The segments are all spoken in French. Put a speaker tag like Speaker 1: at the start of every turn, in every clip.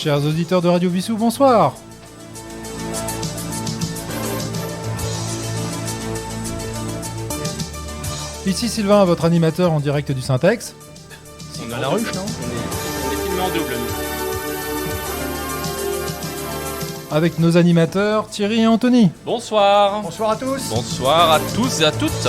Speaker 1: Chers auditeurs de Radio Vissou, bonsoir. Ici Sylvain, votre animateur en direct du Syntex.
Speaker 2: On est à la ruche, non? On est filmé en double, nous.
Speaker 1: Avec nos animateurs Thierry et Anthony.
Speaker 2: Bonsoir.
Speaker 3: Bonsoir à tous.
Speaker 2: Bonsoir à tous et à toutes.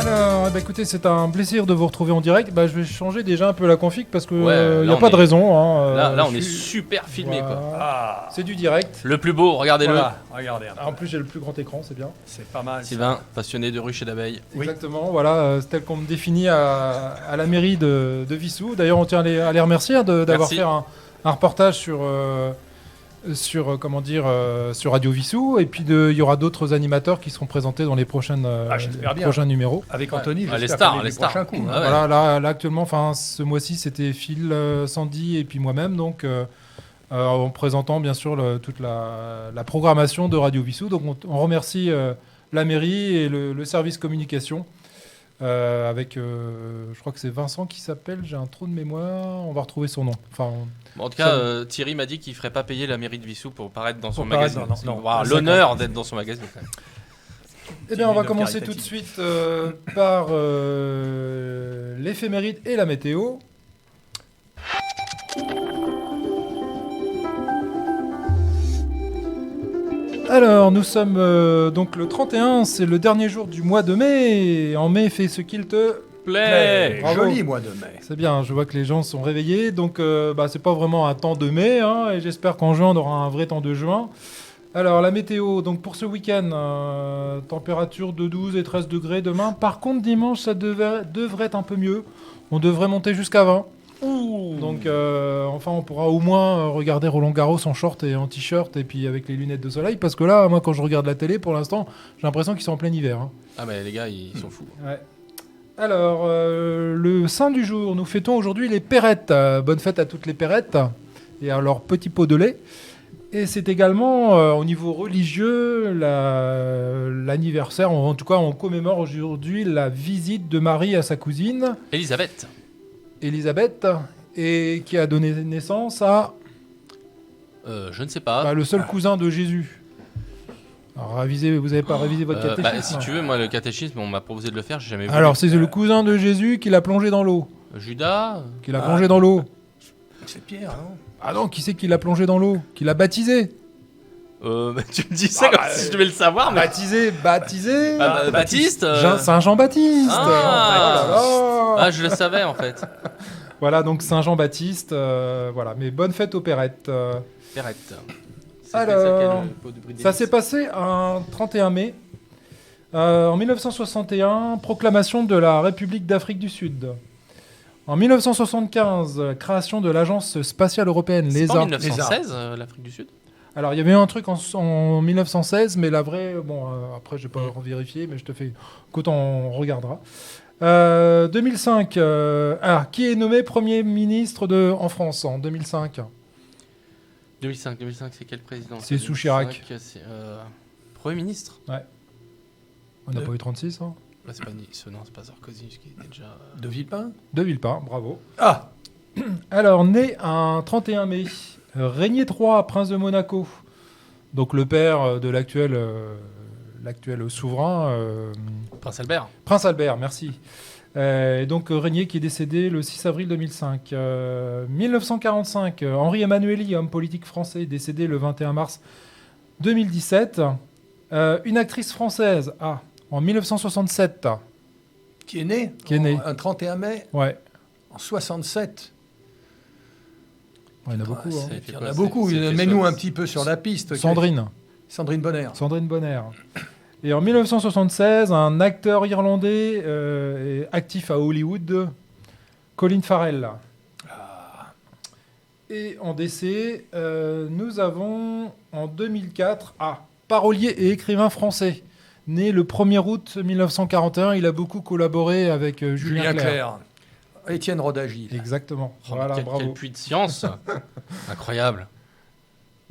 Speaker 1: Alors, écoutez, c'est un plaisir de vous retrouver en direct. Je vais changer déjà un peu la config parce que
Speaker 2: Ouais,
Speaker 1: n'y a pas de raison.
Speaker 2: Là, on est super filmé,
Speaker 1: Voilà.
Speaker 2: quoi.
Speaker 3: Ah,
Speaker 1: C'est du direct.
Speaker 2: Le plus beau, regardez-le.
Speaker 3: voilà, regardez. un peu.
Speaker 1: En plus, j'ai le plus grand écran, c'est bien.
Speaker 3: C'est pas mal.
Speaker 2: Sylvain, passionné de ruches et d'abeilles.
Speaker 3: Oui.
Speaker 1: Exactement, voilà, c'est tel qu'on me définit à la mairie de Vissou. D'ailleurs, on tient à les remercier d'avoir
Speaker 2: Merci.
Speaker 1: fait un reportage sur Radio Vissou. Et puis, il y aura d'autres animateurs qui seront présentés dans les prochains numéros.
Speaker 3: Avec Anthony,
Speaker 2: Ah, les
Speaker 3: j'espère
Speaker 2: stars,
Speaker 3: faire
Speaker 2: les stars.
Speaker 3: prochains coups.
Speaker 2: Ah ouais.
Speaker 1: Voilà, là actuellement, ce mois-ci, c'était Phil, Sandy et puis moi-même. Donc, en présentant bien sûr toute la programmation de Radio Vissou. Donc, on remercie la mairie et le service communication. Avec, je crois que c'est Vincent qui s'appelle, j'ai un trou de mémoire, on va retrouver son nom.
Speaker 2: Bon, en tout cas, Thierry m'a dit qu'il ferait pas payer la mairie de Vissou pour paraître dans son
Speaker 3: Pour paraître
Speaker 2: magazine.
Speaker 3: dans- non,
Speaker 2: Il va avoir
Speaker 3: non,
Speaker 2: l'honneur d'être dans son magazine. Quand même.
Speaker 1: Eh bien, on va
Speaker 3: Une
Speaker 1: commencer
Speaker 3: caritative.
Speaker 1: tout de suite par l'éphéméride et la météo. Alors, nous sommes donc le 31, c'est le dernier jour du mois de mai. En mai, fais ce qu'il te...
Speaker 2: Play.
Speaker 1: Bravo.
Speaker 3: Joli mois de mai.
Speaker 1: C'est bien, je vois que les gens sont réveillés. Donc, c'est pas vraiment un temps de mai. Et j'espère qu'en juin, on aura un vrai temps de juin. Alors, la météo, donc pour ce week-end, température de 12 et 13 degrés demain. Par contre, dimanche, ça devrait être un peu mieux. On devrait monter jusqu'à 20. Donc, on pourra au moins regarder Roland-Garros en short et en t-shirt et puis avec les lunettes de soleil. Parce que là, moi, quand je regarde la télé, pour l'instant, j'ai l'impression qu'ils sont en plein hiver.
Speaker 2: Ah, mais les gars, ils sont fous.
Speaker 1: Ouais. Alors, le saint du jour, nous fêtons aujourd'hui les Perrettes. Bonne fête à toutes les Perrettes et à leurs petits pots de lait. Et c'est également, au niveau religieux, l'anniversaire, en tout cas, on commémore aujourd'hui la visite de Marie à sa cousine,
Speaker 2: Elisabeth.
Speaker 1: Élisabeth, et qui a donné naissance à
Speaker 2: Je ne sais pas.
Speaker 1: le seul cousin de Jésus. Alors, vous n'avez pas révisé votre catéchisme?
Speaker 2: Si tu veux, moi, le catéchisme, on m'a proposé de le faire, j'ai jamais vu.
Speaker 1: Alors, c'est le cousin de Jésus qui l'a plongé dans l'eau.
Speaker 2: Judas.
Speaker 1: Qui l'a plongé dans l'eau.
Speaker 3: C'est Pierre, non?
Speaker 1: Ah non, qui c'est qui l'a plongé dans l'eau? Qui l'a baptisé?
Speaker 2: Tu me dis ça comme si je devais le savoir, mais.
Speaker 1: Baptisé
Speaker 2: Baptiste.
Speaker 1: Saint Jean-Baptiste.
Speaker 2: Ah.
Speaker 1: Oh là là.
Speaker 2: Ah, je le savais en fait.
Speaker 1: Voilà, donc Saint Jean-Baptiste. Voilà, mais bonne fête aux Perrettes.
Speaker 2: Perrette.
Speaker 1: Alors, ça s'est passé un 31 mai. En 1961, proclamation de la République d'Afrique du Sud. En 1975, création de l'Agence spatiale européenne,
Speaker 2: C'est pas
Speaker 1: l'ESA.
Speaker 2: en 1916, l'Afrique du Sud.
Speaker 1: Alors, il y avait eu un truc en 1916, mais la vraie... Bon, après, je vais pas vérifier, mais je te fais... Écoute, on regardera. 2005, qui est nommé Premier ministre en France en 2005?
Speaker 2: 2005, c'est quel président?
Speaker 1: C'est sous Chirac.
Speaker 2: C'est Premier ministre.
Speaker 1: On n'a pas eu 36, hein?
Speaker 2: Là, c'est pas Nice, non, c'est pas Sarkozy, qui était déjà.
Speaker 3: De Villepin.
Speaker 1: De Villepin, bravo.
Speaker 3: Ah,
Speaker 1: Alors, né un 31 mai, Régnier III, prince de Monaco, donc le père de l'actuel souverain,
Speaker 2: Prince Albert.
Speaker 1: Prince Albert, merci. Et donc Régnier qui est décédé le 6 avril 2005. 1945, Henri Emmanuelli, homme politique français, décédé le 21 mars 2017. Une actrice française, en 1967.
Speaker 3: qui est né
Speaker 1: Qui est né.
Speaker 3: un 31 mai
Speaker 1: Ouais,
Speaker 3: en 67.
Speaker 1: il y en a beaucoup.
Speaker 2: c'est-
Speaker 1: hein.
Speaker 3: Il y en
Speaker 2: quoi,
Speaker 3: a beaucoup.
Speaker 2: c'est- c'est-
Speaker 3: Mets-nous
Speaker 2: c'est-
Speaker 3: un petit peu sur la piste.
Speaker 1: Sandrine
Speaker 3: Bonner.
Speaker 1: Bonner. Et en 1976, un acteur irlandais actif à Hollywood, Colin Farrell. Et en décès, nous avons en 2004, parolier et écrivain français. Né le 1er août 1941, il a beaucoup collaboré avec Julien Clerc.
Speaker 3: Étienne Rodagy.
Speaker 1: Exactement.
Speaker 2: Oh,
Speaker 1: Voilà,
Speaker 2: quel
Speaker 1: bravo.
Speaker 2: puits de science. Incroyable.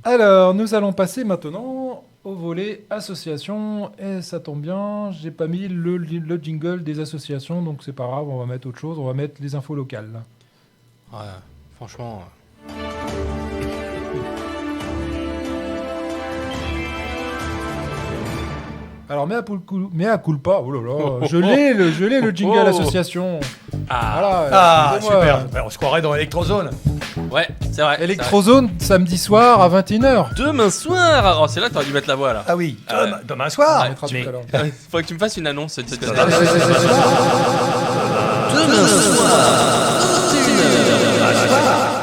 Speaker 1: Alors, nous allons passer maintenant au volet association. Et ça tombe bien, j'ai pas mis le jingle des associations, donc c'est pas grave, on va mettre autre chose, on va mettre les infos locales.
Speaker 2: Ouais, franchement.
Speaker 1: Alors, mea culpa, oh là là, je l'ai le jingle association. Voilà, excusez-moi.
Speaker 3: Super. Ben, on se croirait dans Electrozone.
Speaker 2: Ouais, c'est vrai.
Speaker 1: Electrozone, samedi soir à 21h.
Speaker 2: Demain soir. Oh, c'est là que t'aurais dû mettre la voix là.
Speaker 3: Ah oui,
Speaker 2: Ah ouais.
Speaker 3: demain soir.
Speaker 1: On mettra tout
Speaker 3: Mais-
Speaker 1: à l'heure.
Speaker 2: Faudrait que tu me fasses une annonce cette semaine.
Speaker 3: Ah,
Speaker 2: Demain soir,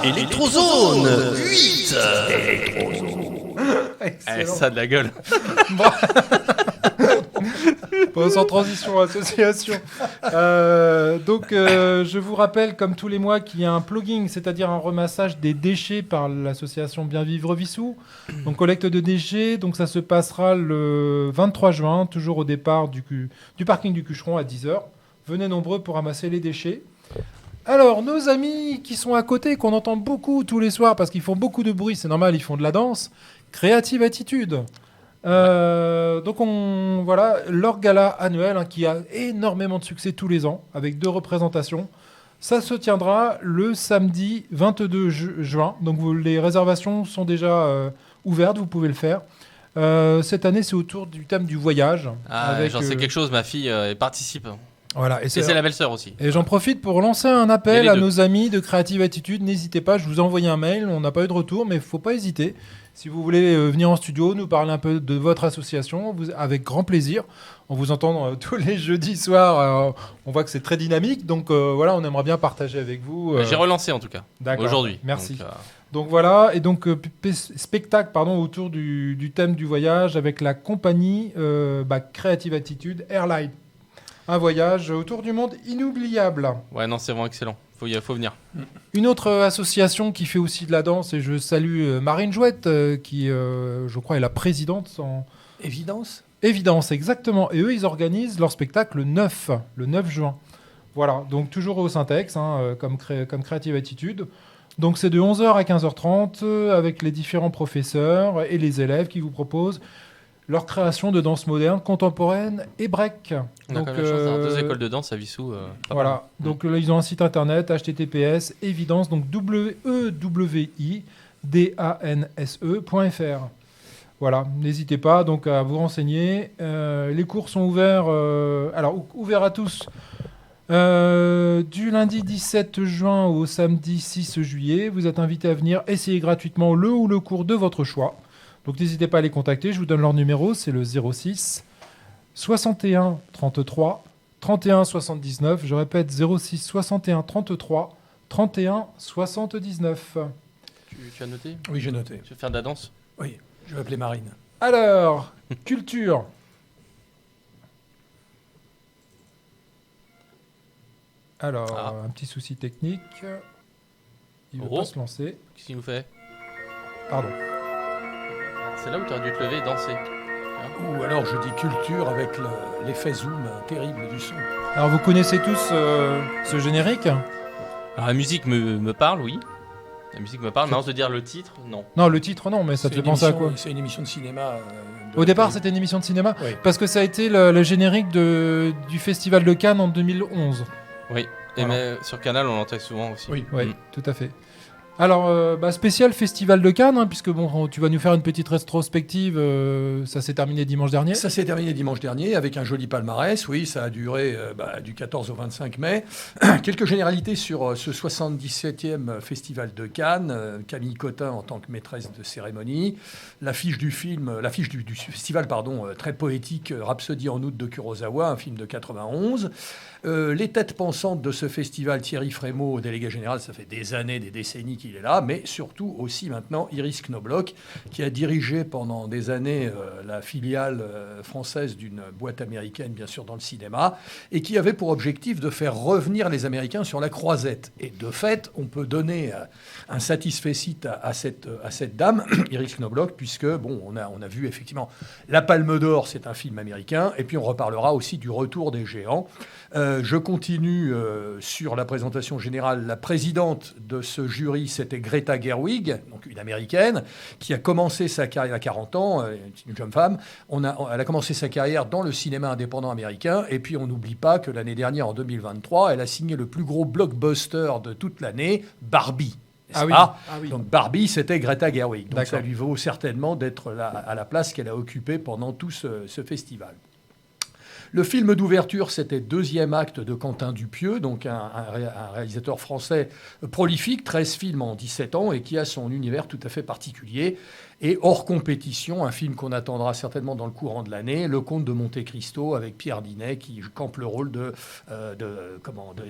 Speaker 2: 21h. Electrozone 8.
Speaker 1: Excellent.
Speaker 2: Ça a de la gueule.
Speaker 1: Bon, sans transition, association. Donc, je vous rappelle, comme tous les mois, qu'il y a un plugging, c'est-à-dire un ramassage des déchets par l'association Bien Vivre Vissou. Donc, collecte de déchets. Donc, ça se passera le 23 juin, toujours au départ du parking du Cucheron à 10h. Venez nombreux pour ramasser les déchets. Alors, nos amis qui sont à côté, qu'on entend beaucoup tous les soirs parce qu'ils font beaucoup de bruit, c'est normal, ils font de la danse. Creative Attitude. Donc voilà leur gala annuel qui a énormément de succès tous les ans avec 2 représentations. Ça se tiendra le samedi 22 juin. Donc les réservations sont déjà ouvertes, vous pouvez le faire. Cette année, c'est autour du thème du voyage.
Speaker 2: J'en sais quelque chose, ma fille participe.
Speaker 1: Voilà,
Speaker 2: Et c'est la belle-sœur aussi.
Speaker 1: Et j'en profite pour lancer un
Speaker 2: Il y a
Speaker 1: appel
Speaker 2: les
Speaker 1: à
Speaker 2: deux.
Speaker 1: nos amis de Creative Attitude. N'hésitez pas, je vous ai envoyé un mail, on n'a pas eu de retour, mais il ne faut pas hésiter. Si vous voulez venir en studio, nous parler un peu de votre association, avec grand plaisir. On vous entend tous les jeudis soirs, on voit que c'est très dynamique, donc voilà, on aimerait bien partager avec vous.
Speaker 2: J'ai relancé en tout cas.
Speaker 1: D'accord.
Speaker 2: Aujourd'hui.
Speaker 1: Merci.
Speaker 2: Donc,
Speaker 1: Donc voilà, et donc spectacle autour du thème du voyage avec la compagnie Creative Attitude Airline. Un voyage autour du monde inoubliable.
Speaker 2: ouais, non, c'est vraiment excellent. Faut venir.
Speaker 1: Une autre association qui fait aussi de la danse, et je salue Marine Jouette, qui, je crois, est la présidente en
Speaker 3: Évidence.
Speaker 1: Évidence, exactement. Et eux, ils organisent leur spectacle le 9 juin. Voilà, donc toujours au Syntex, comme Creative Attitude. Donc c'est de 11h à 15h30, avec les différents professeurs et les élèves qui vous proposent leur création de danse moderne, contemporaine et break.
Speaker 2: On a quand même la chance d'avoir 2 écoles de danse à Vissou. Pas mal.
Speaker 1: Voilà, donc là, ils ont un site internet, https, évidence, donc WEWIDANSE.fr. Voilà, n'hésitez pas donc à vous renseigner. Les cours sont ouverts, ouverts à tous, du lundi 17 juin au samedi 6 juillet. Vous êtes invités à venir essayer gratuitement le ou le cours de votre choix. Donc n'hésitez pas à les contacter, je vous donne leur numéro, c'est le 06 61 33 31 79. Je répète, 06 61 33 31 79.
Speaker 2: Tu as noté?
Speaker 3: Oui, j'ai noté.
Speaker 2: Tu veux faire de la danse?
Speaker 3: Oui, je vais appeler Marine.
Speaker 1: Alors, culture. Alors, un petit souci technique. Il ne veut
Speaker 2: Oh.
Speaker 1: pas se lancer.
Speaker 2: Qu'est-ce qu'il nous fait?
Speaker 1: Pardon.
Speaker 2: C'est là où tu aurais dû te lever et danser.
Speaker 3: Ou alors je dis culture avec l'effet zoom terrible du son.
Speaker 1: Alors, vous connaissez tous ce générique?
Speaker 2: Alors, la musique me parle, oui. La musique me parle, mais de dire le titre, non.
Speaker 1: Non, le titre, non, mais ça te fait penser à quoi?
Speaker 3: C'est une émission de cinéma.
Speaker 1: Au départ, c'était une émission de cinéma,
Speaker 3: Oui.
Speaker 1: parce que ça a été le générique du Festival de Cannes en 2011.
Speaker 2: Oui. Et
Speaker 1: Voilà.
Speaker 2: mais sur Canal, on l'entend souvent aussi.
Speaker 3: Oui.
Speaker 1: Oui,
Speaker 2: Mm.
Speaker 1: tout à fait. Alors, spécial Festival de Cannes, puisque bon, tu vas nous faire une petite rétrospective. Ça s'est terminé dimanche dernier.
Speaker 3: Ça s'est terminé dimanche dernier avec un joli palmarès. Oui, ça a duré du 14 au 25 mai. Quelques généralités sur ce 77e Festival de Cannes. Camille Cotin en tant que maîtresse de cérémonie. L'affiche du film, l'affiche du festival, très poétique, Rhapsody en août de Kurosawa, un film de 91. Les têtes pensantes de ce festival, Thierry Frémaux, délégué général, ça fait des années, des décennies qu'il est là, mais surtout aussi maintenant Iris Knobloch, qui a dirigé pendant des années la filiale française d'une boîte américaine, bien sûr, dans le cinéma, et qui avait pour objectif de faire revenir les Américains sur la croisette. Et de fait, on peut donner un satisfecit à cette dame, Iris Knobloch, puisque, bon, on a vu effectivement La Palme d'Or, c'est un film américain, et puis on reparlera aussi du Retour des géants. Je continue sur la présentation générale. La présidente de ce jury, c'était Greta Gerwig, donc une Américaine, qui a commencé sa carrière à 40 ans, une jeune femme. Elle a commencé sa carrière dans le cinéma indépendant américain. Et puis, on n'oublie pas que l'année dernière, en 2023, elle a signé le plus gros blockbuster de toute l'année, Barbie.
Speaker 1: Ah oui.
Speaker 3: Ah
Speaker 1: oui.
Speaker 3: Donc Barbie, c'était Greta Gerwig. Donc
Speaker 1: D'accord.
Speaker 3: ça lui vaut certainement d'être là, à la place qu'elle a occupée pendant tout ce festival. Le film d'ouverture, c'était Deuxième acte de Quentin Dupieux, donc un réalisateur français prolifique, 13 films en 17 ans, et qui a son univers tout à fait particulier. Et hors compétition, un film qu'on attendra certainement dans le courant de l'année, Le Comte de Monte-Cristo, avec Pierre Dinet, qui campe le rôle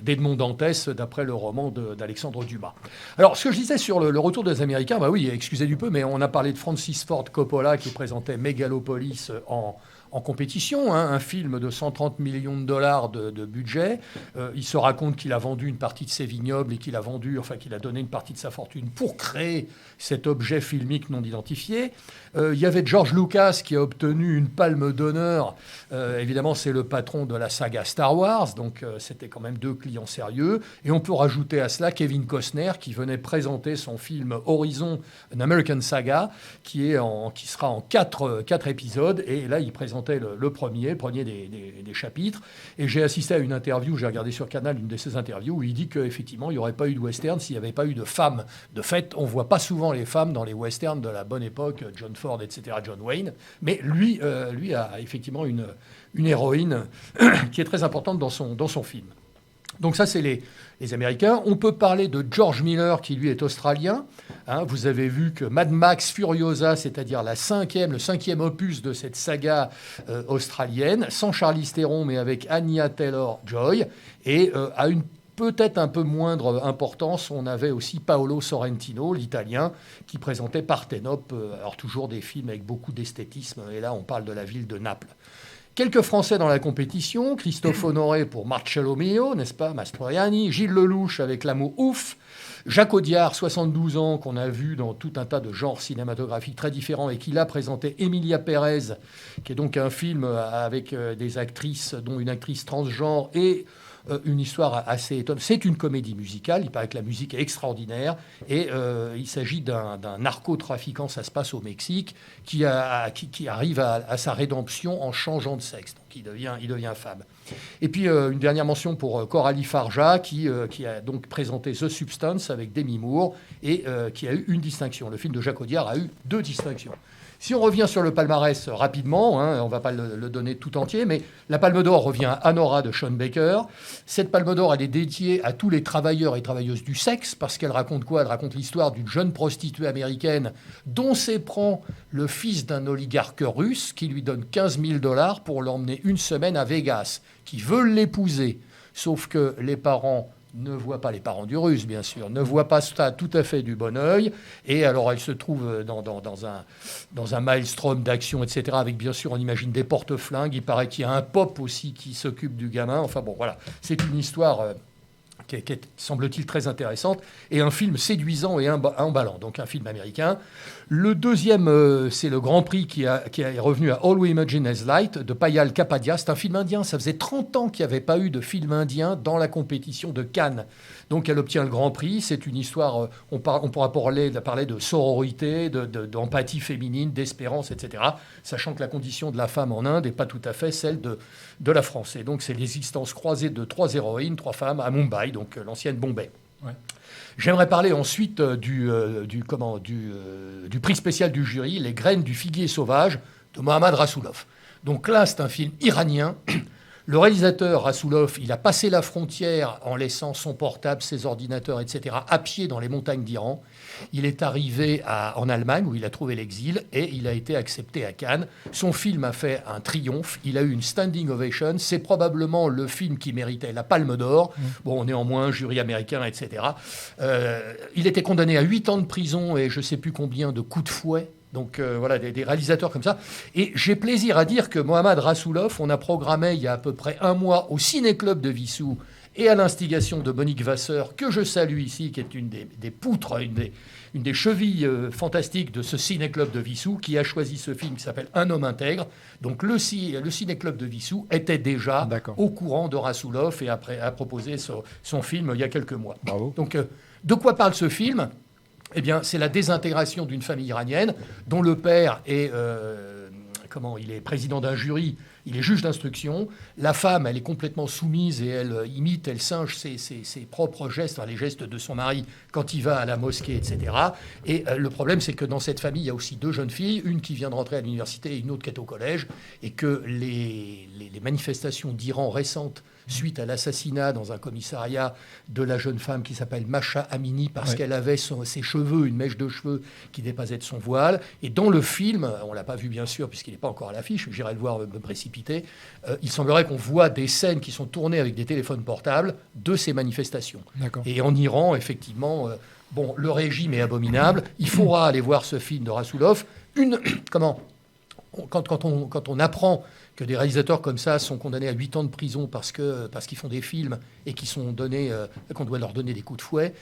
Speaker 3: d'Edmond Dantès, d'après le roman d'Alexandre Dumas. Alors, ce que je disais sur le retour des Américains, bah oui, excusez du peu, mais on a parlé de Francis Ford Coppola, qui présentait Megalopolis en compétition, un film de 130 millions de dollars de budget. Il se raconte qu'il a vendu une partie de ses vignobles et qu'il a donné une partie de sa fortune pour créer cet objet filmique non identifié. Il y avait George Lucas qui a obtenu une palme d'honneur. Évidemment, c'est le patron de la saga Star Wars, donc c'était quand même 2 clients sérieux. Et on peut rajouter à cela Kevin Costner qui venait présenter son film Horizon, An American Saga, qui sera en 4 épisodes. Et là, il présentait le premier des chapitres. Et j'ai assisté à une interview, j'ai regardé sur Canal une de ses interviews, où il dit qu'effectivement, il n'y aurait pas eu de western s'il n'y avait pas eu de femmes. De fait, on ne voit pas souvent les femmes dans les westerns de la bonne époque, John Ford, etc., John Wayne. Mais lui a effectivement une héroïne qui est très importante dans son film. Donc ça, c'est les Américains. On peut parler de George Miller, qui lui est australien. Vous avez vu que Mad Max Furiosa, c'est-à-dire le 5e opus de cette saga australienne, sans Charlize Theron, mais avec Anya Taylor-Joy, et à une peut-être un peu moindre importance, on avait aussi Paolo Sorrentino, l'italien, qui présentait Parthénope, alors toujours des films avec beaucoup d'esthétisme, et là on parle de la ville de Naples. Quelques Français dans la compétition, Christophe Honoré pour Marcello Mio, n'est-ce pas, Mastroianni, Gilles Lelouch avec L'amour ouf, Jacques Audiard, 72 ans, qu'on a vu dans tout un tas de genres cinématographiques très différents et qui l'a présenté Emilia Pérez, qui est donc un film avec des actrices, dont une actrice transgenre et une histoire assez étonnante. C'est une comédie musicale, il paraît que la musique est extraordinaire, et il s'agit d'un narcotrafiquant, ça se passe au Mexique, qui arrive à sa rédemption en changeant de sexe, donc il devient femme. Et puis une dernière mention pour Coralie Farja, qui a donc présenté The Substance avec Demi Moore, et qui a eu une distinction. Le film de Jacques Audiard a eu 2 distinctions. Si on revient sur le palmarès rapidement, on ne va pas le donner tout entier, mais la Palme d'Or revient à Anora de Sean Baker. Cette Palme d'Or, elle est dédiée à tous les travailleurs et travailleuses du sexe, parce qu'elle raconte quoi ? Elle raconte l'histoire d'une jeune prostituée américaine dont s'éprend le fils d'un oligarque russe qui lui donne 15 000 $ pour l'emmener une semaine à Vegas, qui veulent l'épouser, sauf que les parents les parents du Russe, bien sûr, ne voient pas ça tout à fait du bon œil. Et alors, elle se trouve dans un maelstrom d'action, etc., avec, bien sûr, on imagine des porte-flingues. Il paraît qu'il y a un pop aussi qui s'occupe du gamin. Enfin bon, voilà, c'est une histoire qui est, semble-t-il, très intéressante, et un film séduisant et emballant, donc un film américain. Le deuxième, c'est le Grand Prix qui est revenu à All We Imagine As Light, de Payal Kapadia. C'est un film indien, ça faisait 30 ans qu'il n'y avait pas eu de film indien dans la compétition de Cannes. Donc elle obtient le Grand Prix, c'est une histoire, on pourra parler de sororité, d'empathie féminine, d'espérance, etc., sachant que la condition de la femme en Inde n'est pas tout à fait celle de la France. Et donc c'est l'existence croisée de 3 héroïnes, 3 femmes à Mumbai, donc l'ancienne Bombay. Ouais. J'aimerais parler ensuite du prix spécial du jury, Les graines du figuier sauvage, de Mohammad Rassoulov. Donc là, c'est un film iranien. Le réalisateur Rassoulov, il a passé la frontière en laissant son portable, ses ordinateurs, etc., à pied dans les montagnes d'Iran. Il est arrivé en Allemagne, où il a trouvé l'exil, et il a été accepté à Cannes. Son film a fait un triomphe. Il a eu une standing ovation. C'est probablement le film qui méritait la Palme d'Or. Bon, néanmoins, jury américain, etc. Il était condamné à 8 ans de prison et je ne sais plus combien de coups de fouet. Donc voilà, des réalisateurs comme ça. Et j'ai plaisir à dire que Mohammad Rassoulov, on a programmé il y a à peu près un mois au Ciné-Club de Vissou, et à l'instigation de Monique Vasseur, que je salue ici, qui est une des poutres, une des chevilles fantastiques de ce Ciné-Club de Vissou, qui a choisi ce film qui s'appelle Un homme intègre. Donc le Ciné-Club de Vissou était déjà au courant de Rassoulov et a proposé son film il y a quelques mois.
Speaker 1: Bravo.
Speaker 3: Donc de quoi parle ce film ? Eh bien, c'est la désintégration d'une famille iranienne dont le père est, il est président d'un jury, il est juge d'instruction. La femme, elle est complètement soumise et elle imite, elle singe ses propres gestes, les gestes de son mari quand il va à la mosquée, etc. Et le problème, c'est que dans cette famille, il y a aussi 2 jeunes filles, une qui vient de rentrer à l'université et une autre qui est au collège, et que les manifestations d'Iran récentes suite à l'assassinat dans un commissariat de la jeune femme qui s'appelle Masha Amini parce qu'elle avait ses cheveux, une mèche de cheveux qui dépassait de son voile. Et dans le film, on ne l'a pas vu bien sûr puisqu'il n'est pas encore à l'affiche, j'irai le voir me précipiter, il semblerait qu'on voit des scènes qui sont tournées avec des téléphones portables de ces manifestations.
Speaker 1: D'accord.
Speaker 3: Et en Iran, effectivement, le régime est abominable. Il faudra aller voir ce film de Rassoulov. Quand on apprend que des réalisateurs comme ça sont condamnés à 8 ans de prison parce qu'ils font des films et qu'on doit leur donner des coups de fouet,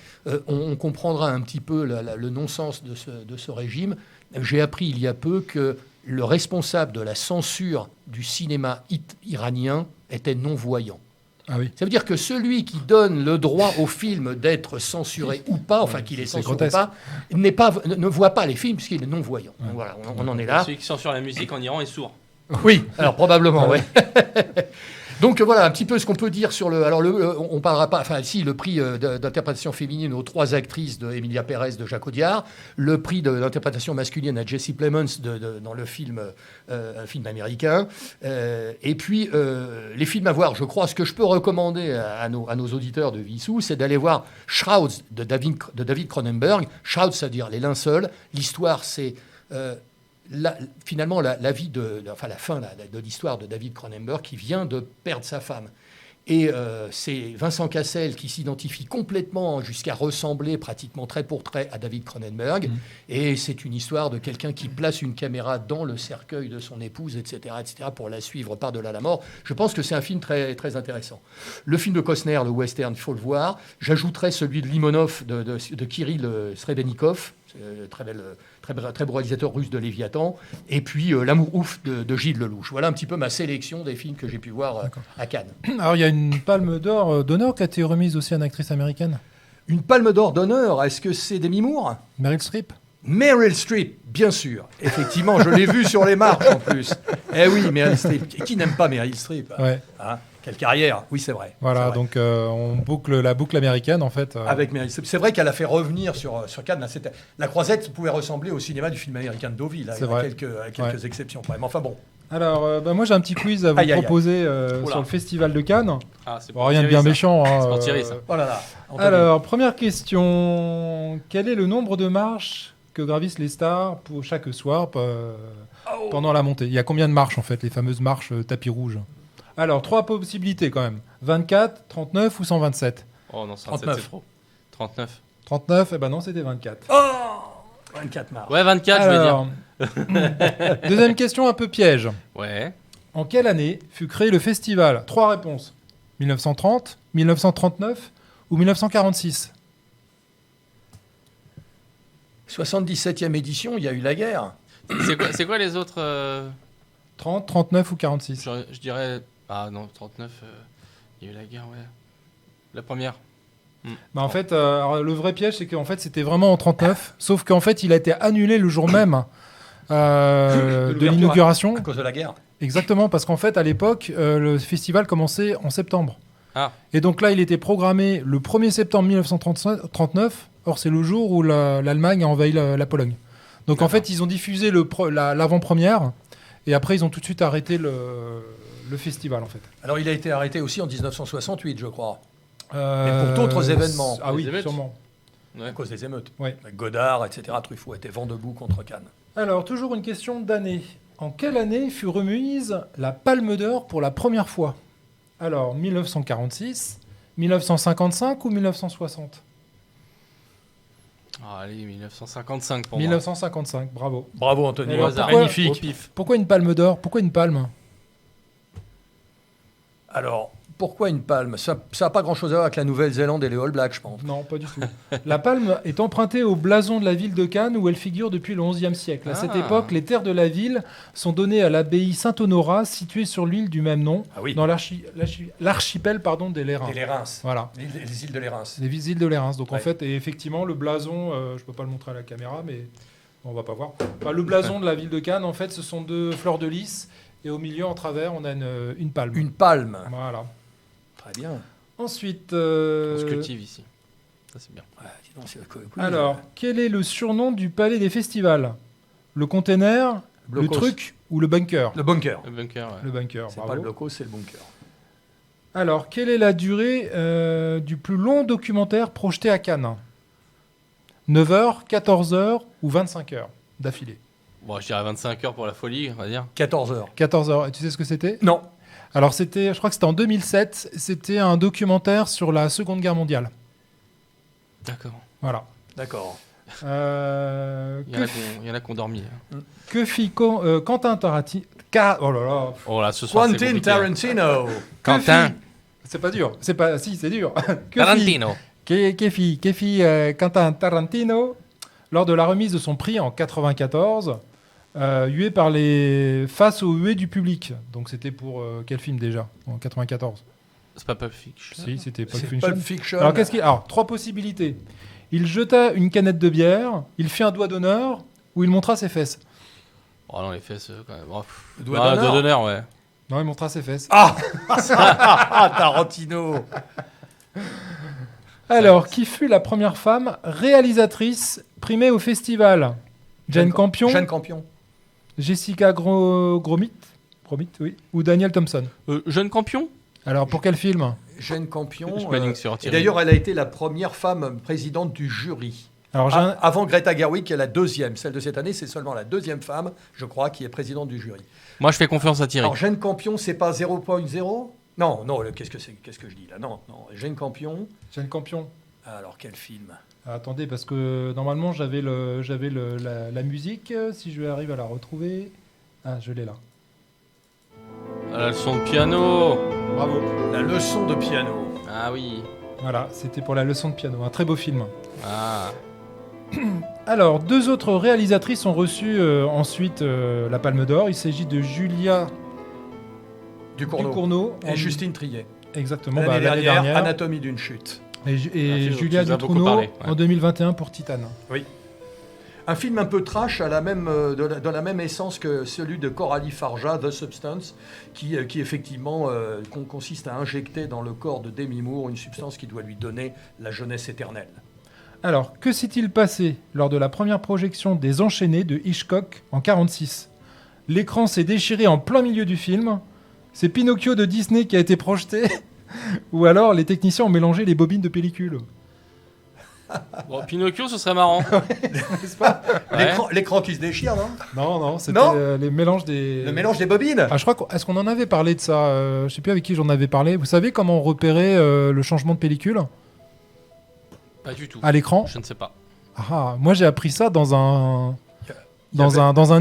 Speaker 3: on comprendra un petit peu le non-sens de ce régime. J'ai appris il y a peu que le responsable de la censure du cinéma iranien était non-voyant.
Speaker 1: Ah oui.
Speaker 3: Ça veut dire que celui qui donne le droit au film d'être censuré ou pas, enfin qu'il est censuré ou pas, ne voit pas les films puisqu'il est non-voyant. Donc voilà, on en est là.
Speaker 2: Celui qui censure la musique en Iran est sourd.
Speaker 3: Oui, alors probablement, oui. Donc voilà un petit peu ce qu'on peut dire sur le. Alors on parlera pas. Enfin, si le prix d'interprétation féminine aux 3 actrices de Emilia Pérez de Jacques Audiard, le prix de l'interprétation masculine à Jesse Plemons dans le film, un film américain, et puis les films à voir. Je crois ce que je peux recommander à nos auditeurs de Vissou, c'est d'aller voir Shrouds de David Cronenberg. Shrouds, c'est-à-dire les linceuls. L'histoire, c'est finalement, la fin de l'histoire de David Cronenberg qui vient de perdre sa femme. Et c'est Vincent Cassel qui s'identifie complètement jusqu'à ressembler pratiquement trait pour trait à David Cronenberg. Et c'est une histoire de quelqu'un qui place une caméra dans le cercueil de son épouse, etc., pour la suivre par-delà la mort. Je pense que c'est un film très, très intéressant. Le film de Costner, le western, il faut le voir. J'ajouterai celui de Limonov, de Kirill Srebrennikov, très beau réalisateur russe de Léviathan, et puis L'amour ouf de Gilles Lelouch. Voilà un petit peu ma sélection des films que j'ai pu voir à Cannes.
Speaker 1: Alors il y a une palme d'honneur qui a été remise aussi à une actrice américaine.
Speaker 3: Une palme d'or d'honneur, est-ce que c'est Demi Moore ?
Speaker 1: Meryl Streep.
Speaker 3: Meryl Streep, bien sûr. Effectivement, je l'ai vue sur les marches en plus. Eh oui, Meryl Streep. Qui n'aime pas Meryl Streep ?
Speaker 1: Ouais.
Speaker 3: Hein ? Quelle carrière. Oui, c'est vrai.
Speaker 1: Voilà,
Speaker 3: c'est vrai.
Speaker 1: donc on boucle la boucle américaine en fait.
Speaker 3: Avec Meryl Streep. C'est vrai qu'elle a fait revenir sur Cannes. Là, la Croisette pouvait ressembler au cinéma du film américain de Deauville, avec quelques exceptions quand même. Enfin bon.
Speaker 1: Alors, moi j'ai un petit quiz à vous proposer sur le Festival de Cannes.
Speaker 2: Ah, c'est
Speaker 1: bon, rien de bien méchant.
Speaker 2: C'est pour Thierry, ça.
Speaker 3: Oh là là.
Speaker 1: Alors, première question. Quel est le nombre de marches que gravissent les stars pour chaque soir pendant la montée ? Il y a combien de marches en fait, les fameuses marches tapis rouge ? Alors, 3 possibilités quand même. 24, 39 ou 127 ?
Speaker 2: Oh non, 127
Speaker 3: 39.
Speaker 2: c'est trop. 39.
Speaker 1: 39, eh ben non, c'était 24.
Speaker 3: Oh 24 mars.
Speaker 2: Ouais, 24, je veux dire.
Speaker 1: Deuxième question un peu piège.
Speaker 2: Ouais.
Speaker 1: En quelle année fut créé le festival ? 3 réponses. 1930, 1939 ou 1946 ?
Speaker 3: 77e édition, il y a eu la guerre.
Speaker 2: C'est quoi les autres
Speaker 1: 30, 39 ou 46 ?
Speaker 2: je dirais... Ah non, 39, il y a eu la guerre, ouais. La première.
Speaker 1: Bah en fait, alors, le vrai piège, c'est qu'en fait, c'était vraiment en 39, sauf qu'en fait, il a été annulé le jour même de l'inauguration.
Speaker 3: À cause de la guerre.
Speaker 1: Exactement, parce qu'en fait, à l'époque, le festival commençait en septembre.
Speaker 2: Ah.
Speaker 1: Et donc là, il était programmé le 1er septembre 1939. Or, c'est le jour où l'Allemagne a envahi la Pologne. Donc en fait, ils ont diffusé l'avant-première, et après, ils ont tout de suite arrêté le festival, en fait.
Speaker 3: Alors, il a été arrêté aussi en 1968, je crois. Mais pour d'autres événements.
Speaker 1: Ah oui,
Speaker 2: Les émeutes.
Speaker 1: sûrement.
Speaker 3: À cause des émeutes.
Speaker 1: Ouais.
Speaker 3: Avec Godard, etc. Truffaut était vent debout contre Cannes.
Speaker 1: Alors, toujours une question d'année. En quelle année fut remise la Palme d'Or pour la première fois ? Alors, 1946, 1955 ou 1960 ?
Speaker 2: Ah, allez, 1955 pour
Speaker 1: 1955, bravo.
Speaker 3: Bravo, Anthony.
Speaker 1: Alors,
Speaker 2: Au hasard.
Speaker 1: pourquoi-
Speaker 3: Magnifique.
Speaker 2: Au pif.
Speaker 1: Pourquoi une Palme d'Or ? Pourquoi une palme ?
Speaker 3: Alors, Pourquoi une palme? Ça n'a pas grand-chose à voir avec la Nouvelle-Zélande et les All Blacks, je pense.
Speaker 1: Non, pas du tout. La palme est empruntée au blason de la ville de Cannes où elle figure depuis le XIe siècle. À cette
Speaker 2: Ah.
Speaker 1: époque, les terres de la ville sont données à l'abbaye Saint-Honorat, située sur l'île du même nom,
Speaker 3: Ah oui.
Speaker 1: dans l'archipel des Lérins.
Speaker 3: Et les Reims.
Speaker 1: Voilà,
Speaker 3: Les îles de les Reims.
Speaker 1: les îles de Lérins. Donc en
Speaker 3: Ouais.
Speaker 1: fait, et effectivement, le blason, je peux pas le montrer à la caméra, mais on va pas voir. Enfin, le blason de la ville de Cannes, en fait, ce sont 2 fleurs de lys, et au milieu, en travers, on a une palme.
Speaker 3: Une palme.
Speaker 1: Voilà.
Speaker 3: Très bien.
Speaker 1: Ensuite,
Speaker 2: On se cultive ici. Ça, c'est bien.
Speaker 3: Ouais, dis donc, c'est le quiz.
Speaker 1: alors, quel est le surnom du palais des festivals? Le container, le
Speaker 3: Blocos.
Speaker 1: truc ou le bunker?
Speaker 3: Le bunker.
Speaker 2: Le bunker, ouais.
Speaker 1: Le bunker,
Speaker 3: C'est
Speaker 1: bravo.
Speaker 3: pas le blocos, c'est le bunker.
Speaker 1: Alors, quelle est la durée du plus long documentaire projeté à Cannes? 9 heures, 14 heures ou 25 heures d'affilée?
Speaker 2: Bon, je dirais 25 heures pour la folie, on va dire.
Speaker 3: 14 heures.
Speaker 1: 14 heures. Et tu sais ce que c'était?
Speaker 3: Non.
Speaker 1: Alors, je crois que c'était en 2007. C'était un documentaire sur la Seconde Guerre mondiale.
Speaker 2: D'accord.
Speaker 1: Voilà.
Speaker 3: D'accord.
Speaker 2: Il y en a qui ont dormi. Hein.
Speaker 1: Que fit Quentin Tarantino? Oh là là.
Speaker 2: Oh là, ce soir, c'est
Speaker 3: Quentin
Speaker 2: compliqué.
Speaker 3: Tarantino.
Speaker 2: Quentin
Speaker 1: C'est pas dur. C'est pas. Si, c'est dur. Que fit-
Speaker 2: Tarantino.
Speaker 1: Que fit Quentin Tarantino lors de la remise de son prix en 94, hué face aux huées du public. Donc c'était pour quel film déjà en 94?
Speaker 2: C'est pas Pulp Fiction.
Speaker 1: Si, c'était Pulp
Speaker 3: C'est
Speaker 1: Fiction.
Speaker 3: Pulp Fiction.
Speaker 1: Alors 3 possibilités. Il jeta une canette de bière, il fit un doigt d'honneur ou il montra ses fesses.
Speaker 2: Oh non, les fesses, quand même. Oh,
Speaker 3: Le doigt d'honneur.
Speaker 2: d'honneur, ouais.
Speaker 1: Non, il montra ses fesses.
Speaker 3: Ah Tarantino.
Speaker 1: Alors, qui fut la première femme réalisatrice primée au festival? Jane Campion,
Speaker 3: Jeanne Campion.
Speaker 1: Jessica Gromit, oui, ou Daniel Thompson.
Speaker 2: Jeune campion
Speaker 1: Alors, pour quel film?
Speaker 3: Jeanne Campion.
Speaker 2: Je m'aligne sur
Speaker 3: et
Speaker 2: Thierry.
Speaker 3: d'ailleurs, elle a été la première femme présidente du jury.
Speaker 1: Alors, j'ai un-
Speaker 3: Avant Greta Gerwig, qui est la deuxième. Celle de cette année, c'est seulement la deuxième femme, je crois, qui est présidente du jury.
Speaker 2: Moi, je fais confiance à Thierry.
Speaker 3: Alors, Jeanne Campion, c'est pas 0.0 ? Non, qu'est-ce que je dis là? Non. Jeanne Campion.
Speaker 1: Jane Campion.
Speaker 3: Alors, quel film?
Speaker 1: Ah, attendez, parce que normalement, j'avais la musique. Si je arrive à la retrouver. Ah, je l'ai là.
Speaker 2: La leçon de piano.
Speaker 1: Bravo.
Speaker 3: La leçon de piano.
Speaker 2: Ah oui.
Speaker 1: Voilà, c'était pour la leçon de piano. Un très beau film.
Speaker 2: Ah.
Speaker 1: Alors, 2 autres réalisatrices ont reçu ensuite la Palme d'Or. Il s'agit de Julia
Speaker 3: Ducournau.
Speaker 1: Ducournau
Speaker 3: Et Justine Triet.
Speaker 1: Exactement,
Speaker 3: L'année
Speaker 1: l'année
Speaker 3: dernière, Anatomie d'une chute.
Speaker 1: Et,
Speaker 2: Un film dont
Speaker 1: Julia
Speaker 2: tu nous as beaucoup
Speaker 1: Ducournau
Speaker 2: parlé, ouais.
Speaker 1: en 2021 pour Titane.
Speaker 3: Un film un peu trash à de la même essence que celui de Coralie Farja, The Substance, qui effectivement consiste à injecter dans le corps de Demi Moore une substance qui doit lui donner la jeunesse éternelle.
Speaker 1: Alors, que s'est-il passé lors de la première projection des Enchaînés de Hitchcock en 1946? L'écran s'est déchiré en plein milieu du film. C'est Pinocchio de Disney qui a été projeté. Ou alors, les techniciens ont mélangé les bobines de pellicule.
Speaker 2: Bon, Pinocchio, ce serait marrant.
Speaker 1: N'est-ce pas?
Speaker 2: Ouais.
Speaker 3: L'écran qui se déchire, non?
Speaker 1: Non, c'était
Speaker 3: Non
Speaker 1: les mélanges des...
Speaker 3: Le mélange des bobines.
Speaker 1: Ah, je crois est-ce qu'on en avait parlé de ça? Je sais plus avec qui j'en avais parlé. Vous savez comment on repérait le changement de pellicule
Speaker 2: Pas du tout.
Speaker 1: à l'écran?
Speaker 2: Je ne sais pas.
Speaker 1: Ah, moi j'ai appris ça dans un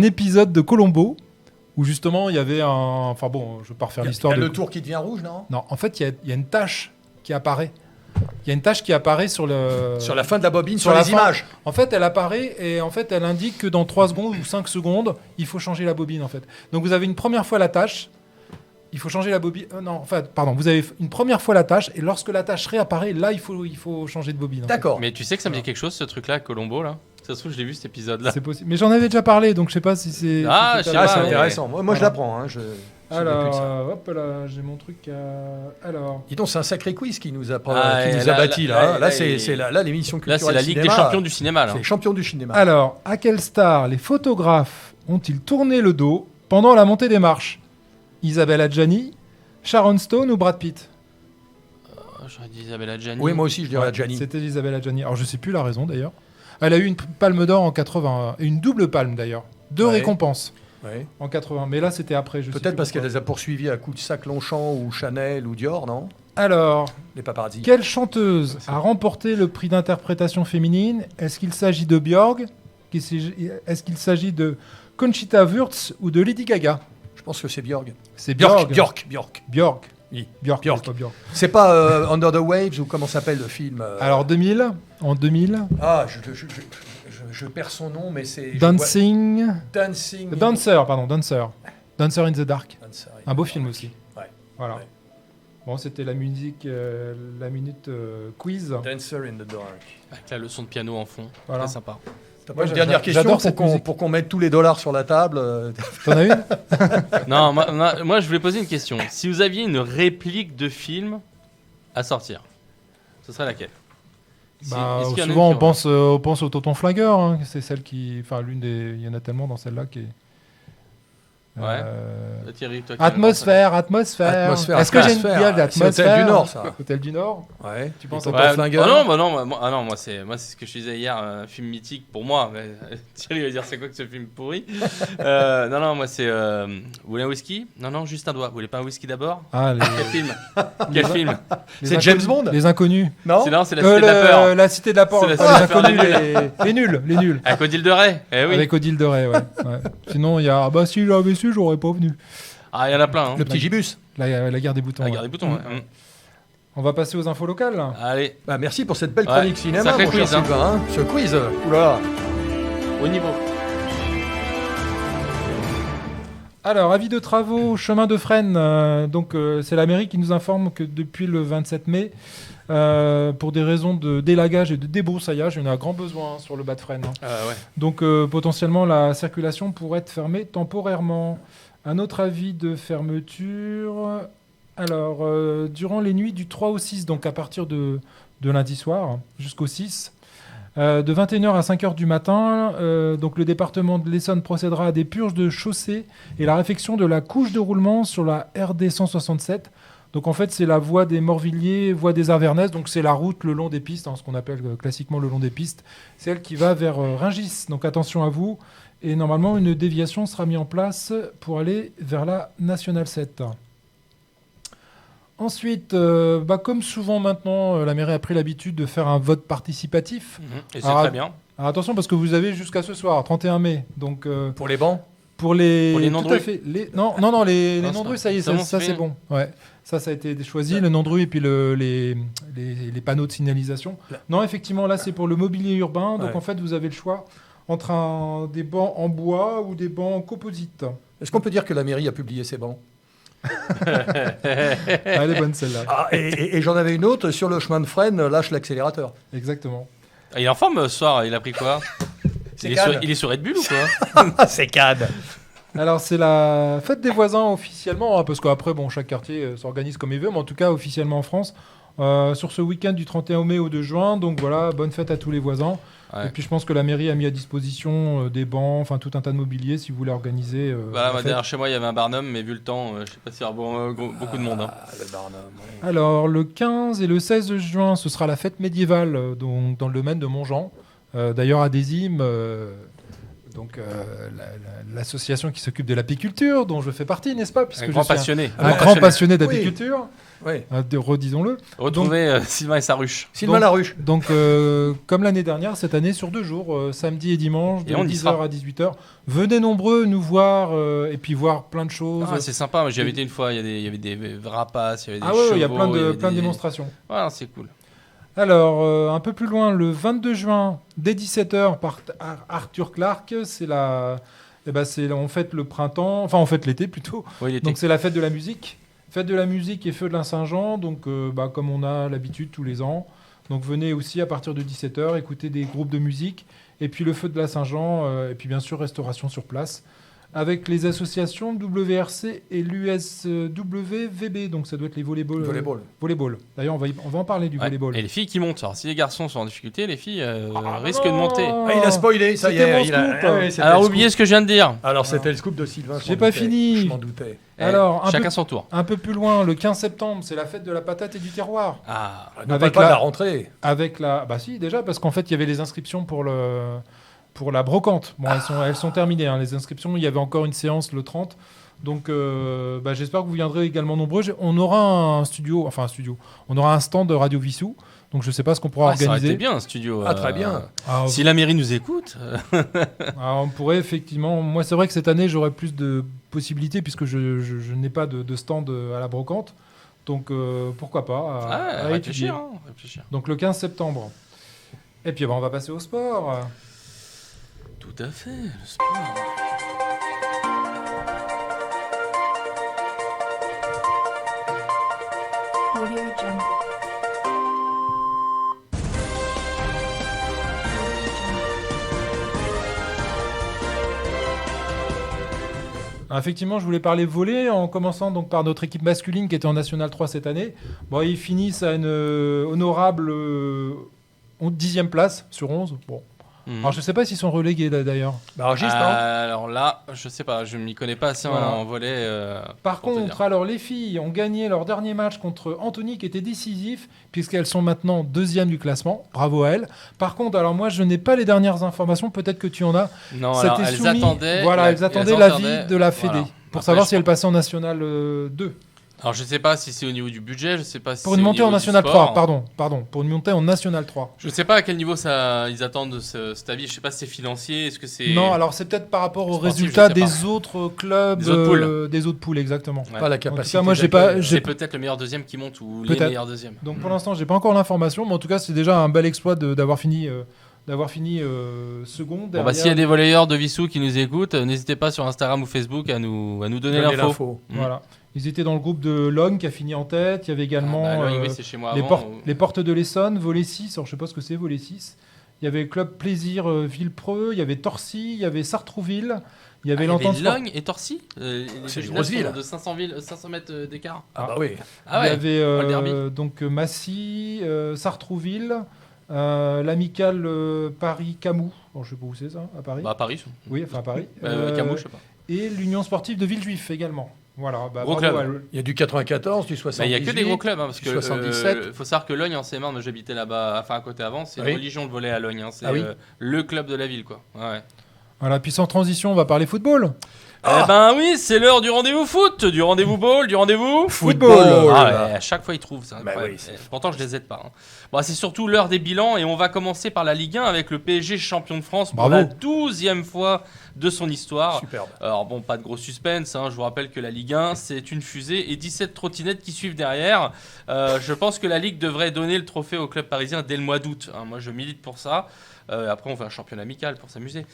Speaker 1: épisode de Columbo où justement il y avait un... Enfin bon, je vais pas refaire
Speaker 3: Il y
Speaker 1: l'histoire
Speaker 3: a
Speaker 1: de...
Speaker 3: le tour qui devient rouge, non?
Speaker 1: Non, en fait il y a une tache qui apparaît. Il y a une tache qui apparaît sur le...
Speaker 3: Sur la fin de la bobine,
Speaker 1: sur
Speaker 3: sur
Speaker 1: la
Speaker 3: les
Speaker 1: fin.
Speaker 3: images.
Speaker 1: En fait, elle apparaît et en fait, elle indique que dans 3 secondes ou 5 secondes, il faut changer la bobine en fait. Donc vous avez une première fois la tâche, il faut changer la bobine. Non, en fait, pardon, vous avez une première fois la tâche et lorsque la tâche réapparaît, là, il faut changer de bobine. en fait.
Speaker 3: D'accord.
Speaker 2: Mais tu sais que ça me dit quelque chose, ce truc-là, Colombo, là. Ça se trouve, je l'ai vu cet épisode-là.
Speaker 1: C'est possible. Mais j'en avais déjà parlé, donc je sais pas si c'est.
Speaker 2: Ah,
Speaker 1: si c'est
Speaker 2: je sais
Speaker 3: Ah,
Speaker 2: pas,
Speaker 3: c'est
Speaker 2: mais-
Speaker 3: intéressant. Moi je
Speaker 1: Voilà.
Speaker 3: l'apprends. Hein.
Speaker 1: Alors, hop là, j'ai mon truc à. Alors.
Speaker 3: Dis donc, c'est un sacré quiz qui nous a,
Speaker 2: Ah,
Speaker 3: qui
Speaker 2: et
Speaker 3: nous a
Speaker 2: là,
Speaker 3: bâti.
Speaker 2: là,
Speaker 3: Là,
Speaker 2: là,
Speaker 3: c'est
Speaker 2: il-
Speaker 3: là l'émission
Speaker 2: Là,
Speaker 3: culturelle
Speaker 2: c'est la Ligue des
Speaker 3: cinéma.
Speaker 2: champions du cinéma, là.
Speaker 3: C'est les champions du cinéma.
Speaker 1: Alors, à quelle star les photographes ont-ils tourné le dos pendant la montée des marches? Isabelle Adjani, Sharon Stone ou Brad Pitt?
Speaker 2: J'aurais dit Isabelle Adjani.
Speaker 3: Oui, moi aussi, je dirais
Speaker 1: Ouais,
Speaker 3: à Gianni.
Speaker 1: C'était Isabelle Adjani. Alors, je sais plus la raison d'ailleurs. Elle a eu une palme d'or en 80, et une double palme d'ailleurs. 2
Speaker 3: Ouais.
Speaker 1: récompenses
Speaker 3: Ouais.
Speaker 1: en 80. Mais là, c'était après. Je sais
Speaker 3: Peut-être
Speaker 1: plus
Speaker 3: parce qu'elle
Speaker 1: pourquoi.
Speaker 3: les a poursuivis à coups de sac Longchamp ou Chanel ou Dior, non?
Speaker 1: Alors,
Speaker 3: Les paparazzi.
Speaker 1: quelle chanteuse a remporté le prix d'interprétation féminine? Est-ce qu'il s'agit de Björk? Est-ce qu'il s'agit de Conchita Wurst ou de Lady Gaga?
Speaker 3: Je pense que c'est Björk.
Speaker 1: C'est Björk.
Speaker 3: Björk.
Speaker 1: Björk.
Speaker 3: Oui.
Speaker 1: Björk.
Speaker 3: Björk.
Speaker 1: C'est pas Björk.
Speaker 3: C'est pas Under the Waves ou comment s'appelle le film
Speaker 1: Alors 2000, en 2000,
Speaker 3: Ah, je perds son nom, mais c'est...
Speaker 1: Dancing...
Speaker 3: Dancing...
Speaker 1: Dancer, pardon, Dancer. Dancer in the Dark.
Speaker 3: Dancer.
Speaker 1: Un beau film aussi.
Speaker 3: Ouais.
Speaker 1: Voilà.
Speaker 3: Ouais.
Speaker 1: Bon, c'était la musique, la minute quiz.
Speaker 3: Dancer in the Dark.
Speaker 2: Avec la leçon de piano en fond.
Speaker 1: Voilà.
Speaker 2: Très sympa.
Speaker 3: T'as pas
Speaker 1: Moi,
Speaker 3: une dernière question
Speaker 1: j'adore cette musique.
Speaker 3: pour qu'on mette tous les dollars sur la table
Speaker 1: T'en as une?
Speaker 2: Non, moi je voulais poser une question. Si vous aviez une réplique de film à sortir, ce serait laquelle?
Speaker 1: Bah,
Speaker 2: Est-ce qu'il y en a
Speaker 1: souvent
Speaker 2: une qui
Speaker 1: on pense au Tonton Flingueur, hein. C'est celle qui, enfin l'une des, il y en a tellement dans celle-là qui est.
Speaker 2: Ouais. Thierry, toi qui
Speaker 1: Atmosphère. Est-ce que j'ai une
Speaker 3: Atmosphère.
Speaker 1: bière d'Atmosphère?
Speaker 3: C'est Hôtel du Nord, ça.
Speaker 1: Hôtel du Nord.
Speaker 3: Ouais.
Speaker 1: Tu penses
Speaker 3: Tonton
Speaker 1: à
Speaker 2: Ouais.
Speaker 3: Flingueur.
Speaker 2: Oh non, bah non, moi c'est ce que je disais hier, un film mythique pour moi. Mais, Thierry va dire c'est quoi que ce film pourri. Non, moi c'est. Vous voulez un whisky? Non, juste un doigt. Vous voulez pas un whisky d'abord?
Speaker 1: Ah,
Speaker 2: Quel film? Quel film?
Speaker 3: C'est James Bond?
Speaker 1: Les Inconnus.
Speaker 3: Non.
Speaker 2: C'est la Cité de la Peur.
Speaker 1: La Cité de la Peur.
Speaker 2: C'est
Speaker 1: pas
Speaker 2: la
Speaker 1: les
Speaker 2: Cité de la
Speaker 1: Inconnus, les nuls.
Speaker 2: Avec Odile de Ray. Eh oui.
Speaker 1: Avec Odile de Ray, ouais. Sinon, il y a, ah bah si j'avais su, j'aurais pas venu.
Speaker 2: Ah, il y en a plein. Hein.
Speaker 3: Le petit gibus.
Speaker 1: La guerre des boutons.
Speaker 2: La
Speaker 1: ouais.
Speaker 2: guerre des boutons. Ouais.
Speaker 1: On va passer aux infos locales.
Speaker 2: Allez,
Speaker 3: Bah, merci pour cette belle
Speaker 2: Ouais.
Speaker 3: chronique cinéma,
Speaker 2: Sacré
Speaker 3: mon cher
Speaker 2: quiz, hein.
Speaker 3: Sylvain. Hein. Ce quiz, oula.
Speaker 2: au niveau.
Speaker 1: Alors, avis de travaux, chemin de Fresnes. C'est la mairie qui nous informe que depuis le 27 mai, pour des raisons de délagage et de débroussaillage, il y en a grand besoin sur le bas de Fresnes. Hein.
Speaker 2: Ouais.
Speaker 1: Donc, potentiellement, la circulation pourrait être fermée temporairement. Un autre avis de fermeture. Alors, durant les nuits du 3 au 6, donc à partir de lundi soir jusqu'au 6, de 21h à 5h du matin, donc le département de l'Essonne procédera à des purges de chaussées et la réfection de la couche de roulement sur la RD 167. Donc en fait, c'est la voie des Morvilliers, voie des Avernaises, donc c'est la route le long des pistes, hein, ce qu'on appelle classiquement le long des pistes, celle qui va vers Rungis. Donc attention à vous. Et normalement, une déviation sera mise en place pour aller vers la Nationale 7. Ensuite, comme souvent maintenant, la mairie a pris l'habitude de faire un vote participatif.
Speaker 2: Et c'est
Speaker 1: Alors,
Speaker 2: très bien.
Speaker 1: Alors attention, parce que vous avez jusqu'à ce soir, 31 mai. Donc
Speaker 3: Pour les bancs.
Speaker 1: pour les
Speaker 2: Pour les
Speaker 1: tout à
Speaker 2: non-drus.
Speaker 1: fait. Non, les
Speaker 2: Non,
Speaker 1: non-drus,
Speaker 2: ça-
Speaker 1: ça y est,
Speaker 2: c'est bon,
Speaker 1: ça
Speaker 2: c'est
Speaker 1: c'est
Speaker 2: fini.
Speaker 1: bon. Ouais. Ça a été choisi, le non-dru et puis les panneaux de signalisation.
Speaker 3: Là.
Speaker 1: Non, effectivement, là c'est pour le mobilier urbain. Donc
Speaker 3: Ouais.
Speaker 1: en fait, vous avez le choix entre des bancs en bois ou des bancs en composite.
Speaker 3: Est-ce qu'on peut dire que la mairie a publié ses bancs?
Speaker 1: Elle est bonne celle-là.
Speaker 3: Ah, et j'en avais une autre sur le chemin de Fresnes, lâche l'accélérateur.
Speaker 1: Exactement.
Speaker 2: Ah, il est en forme ce soir, il a pris quoi?
Speaker 3: C'est
Speaker 2: Il est sur Red Bull ou quoi?
Speaker 3: Ah, c'est CAD.
Speaker 1: Alors c'est la fête des voisins officiellement, hein, parce qu'après, bon, chaque quartier s'organise comme il veut, mais en tout cas officiellement en France, sur ce week-end du 31 mai au 2 juin. Donc voilà, bonne fête à tous les voisins.
Speaker 2: Ouais.
Speaker 1: Et puis je pense que la mairie a mis à disposition des bancs, enfin tout un tas de mobilier si vous voulez organiser.
Speaker 2: Voilà,
Speaker 1: la
Speaker 2: moi,
Speaker 1: fête.
Speaker 2: derrière chez moi il y avait un Barnum, mais vu le temps, je sais pas s'il y aura beaucoup de monde. Hein.
Speaker 3: Ah, le Barnum. ouais.
Speaker 1: Alors le 15 et le 16 juin, ce sera la fête médiévale donc, dans le domaine de Montjean. D'ailleurs à Désim, l'association qui s'occupe de l'apiculture, dont je fais partie, n'est-ce pas? Puisque
Speaker 2: Un
Speaker 1: je
Speaker 2: grand
Speaker 1: suis
Speaker 2: passionné.
Speaker 1: un grand passionné d'apiculture,
Speaker 3: Oui.
Speaker 1: redisons-le.
Speaker 2: Retrouvez Sylvain et sa ruche.
Speaker 3: Sylvain
Speaker 1: Donc-
Speaker 3: Laruche.
Speaker 1: Donc, comme l'année dernière, cette année, sur 2 jours, samedi et dimanche, de
Speaker 2: Et on y
Speaker 1: 10h
Speaker 2: sera.
Speaker 1: à 18h. Venez nombreux nous voir et puis voir plein de choses.
Speaker 2: Ah, c'est sympa, moi, j'y avais été une fois, il y avait des rapaces, il y avait des
Speaker 1: Ah ouais, il y a
Speaker 2: chevaux,
Speaker 1: plein de démonstrations.
Speaker 2: Ouais, c'est cool.
Speaker 1: Alors, un peu plus loin, le 22 juin, dès 17h, par Arthur Clark, on fête le printemps, enfin on fête l'été plutôt.
Speaker 2: Oui, il était.
Speaker 1: Donc c'est la fête de la musique. Fête de la musique et feu de la Saint-Jean, donc comme on a l'habitude tous les ans. Donc venez aussi à partir de 17h écouter des groupes de musique. Et puis le feu de la Saint-Jean, et puis bien sûr restauration sur place. Avec les associations WRC et l'USWVB, donc ça doit être les volleyball. Volleyball. D'ailleurs, on va en parler du
Speaker 2: Ouais.
Speaker 1: volleyball.
Speaker 2: Et les filles qui montent. Alors, si les garçons sont en difficulté, les filles risquent de monter.
Speaker 3: Ah, il a spoilé, ça y
Speaker 1: C'était
Speaker 3: est.
Speaker 1: mon
Speaker 3: il a-
Speaker 1: scoop.
Speaker 3: Ah ouais, c'était
Speaker 2: Alors,
Speaker 3: le scoop.
Speaker 2: oubliez ce que je viens de dire.
Speaker 3: Alors, c'était le scoop de Sylvain.
Speaker 1: J'ai pas fini.
Speaker 3: Je m'en doutais.
Speaker 1: Alors,
Speaker 2: Chacun son tour.
Speaker 1: un peu plus loin, le 15 septembre, c'est la fête de la patate et du terroir.
Speaker 2: Ah,
Speaker 3: Ne
Speaker 1: Avec
Speaker 3: parle pas
Speaker 1: la-
Speaker 3: de la rentrée.
Speaker 1: Avec la... Bah si, déjà, parce qu'en fait, il y avait les inscriptions pour la brocante. Bon, elles sont terminées, hein, les inscriptions. Il y avait encore une séance le 30. Donc, j'espère que vous viendrez également nombreux. On aura on aura un stand de Radio Vissou. Donc, je ne sais pas ce qu'on pourra
Speaker 2: ça aurait
Speaker 1: organiser.
Speaker 2: été bien un studio.
Speaker 3: Ah, très bien.
Speaker 2: Si la mairie nous écoute.
Speaker 1: On pourrait effectivement... Moi, c'est vrai que cette année, j'aurai plus de possibilités puisque je n'ai pas de stand à la brocante. Donc pourquoi pas à étudier.
Speaker 2: Réfléchir.
Speaker 1: Donc le 15 septembre. Et puis on va passer au sport.
Speaker 2: Tout à fait, le sport.
Speaker 4: Audio Jungle.
Speaker 1: Effectivement, je voulais parler volley en commençant donc par notre équipe masculine qui était en National 3 cette année. Bon, ils finissent à une honorable 10e place sur 11. Bon. Alors je sais pas s'ils sont relégués là, d'ailleurs.
Speaker 2: Alors là, je sais pas, je m'y connais pas assez en volley.
Speaker 1: Par contre, alors les filles ont gagné leur dernier match contre Antony qui était décisif puisqu'elles sont maintenant 2e du classement. Bravo à elles. Par contre, alors moi je n'ai pas les dernières informations, peut-être que tu en as.
Speaker 2: Non, alors, elles attendaient
Speaker 1: l'avis de la Fédé pour savoir si elles passaient en National 2.
Speaker 2: Alors je sais pas si c'est au niveau du budget, je sais pas si
Speaker 1: pour une montée en National 3, pardon, pour une montée en National 3.
Speaker 2: Je sais pas à quel niveau ils attendent de cet avis, je sais pas si c'est financier, est-ce que c'est...
Speaker 1: Non, alors c'est peut-être par rapport aux résultats des autres clubs, des autres poules, exactement.
Speaker 2: Ouais.
Speaker 3: Pas la capacité.
Speaker 1: En tout cas, moi,
Speaker 2: c'est peut-être le meilleur deuxième qui monte ou les meilleurs deuxièmes.
Speaker 1: Donc pour l'instant, j'ai pas encore l'information, mais en tout cas, c'est déjà un bel exploit d'avoir fini second.
Speaker 2: Bon, s'il y a des volleyeurs de Vissou qui nous écoutent, n'hésitez pas sur Instagram ou Facebook à nous donner l'info.
Speaker 1: Voilà. Ils étaient dans le groupe de Logne qui a fini en tête. Il y avait également
Speaker 2: c'est chez moi
Speaker 1: les portes de l'Essonne, volley 6. Alors, je sais pas ce que c'est, volley 6. Il y avait le club Plaisir Villepreux, il y avait Torcy, il y avait Sartrouville, il y avait l'entente.
Speaker 2: Logne et Torcy
Speaker 3: c'est une grosse ville.
Speaker 2: De 500 mètres d'écart.
Speaker 3: Ah bah oui.
Speaker 2: Ah ouais.
Speaker 1: Il y avait donc Massy, Sartrouville, l'amicale Paris-Camus. Alors, je sais pas où c'est ça, à Paris.
Speaker 2: Bah à Paris.
Speaker 1: Oui, enfin à Paris.
Speaker 2: Camus, je sais pas.
Speaker 1: Et l'Union sportive de Villejuif également. Voilà,
Speaker 2: gros club.
Speaker 3: Il y a du 94, du 78.
Speaker 2: Il n'y a que des gros clubs, parce que
Speaker 3: 77.
Speaker 2: faut savoir que Logne en Seine-Marne, j'habitais là-bas, enfin à côté avant, c'est une religion de volley à Logne. C'est le club de la ville, quoi. Ouais.
Speaker 1: Voilà, puis sans transition, on va parler football.
Speaker 2: Eh ben oui, c'est l'heure du rendez-vous foot, du rendez-vous ball, du rendez-vous
Speaker 3: football.
Speaker 2: À chaque fois ils trouvent ça.
Speaker 3: Oui,
Speaker 2: pourtant je les aide pas. Bon, c'est surtout l'heure des bilans et on va commencer par la Ligue 1 avec le PSG champion de France pour la 12e fois de son histoire.
Speaker 3: Superbe.
Speaker 2: Alors bon, pas de gros suspense, je vous rappelle que la Ligue 1 c'est une fusée et 17 trottinettes qui suivent derrière. Je pense que la Ligue devrait donner le trophée au club parisien dès le mois d'août. Moi je milite pour ça. Après, on fait un championnat amical pour s'amuser.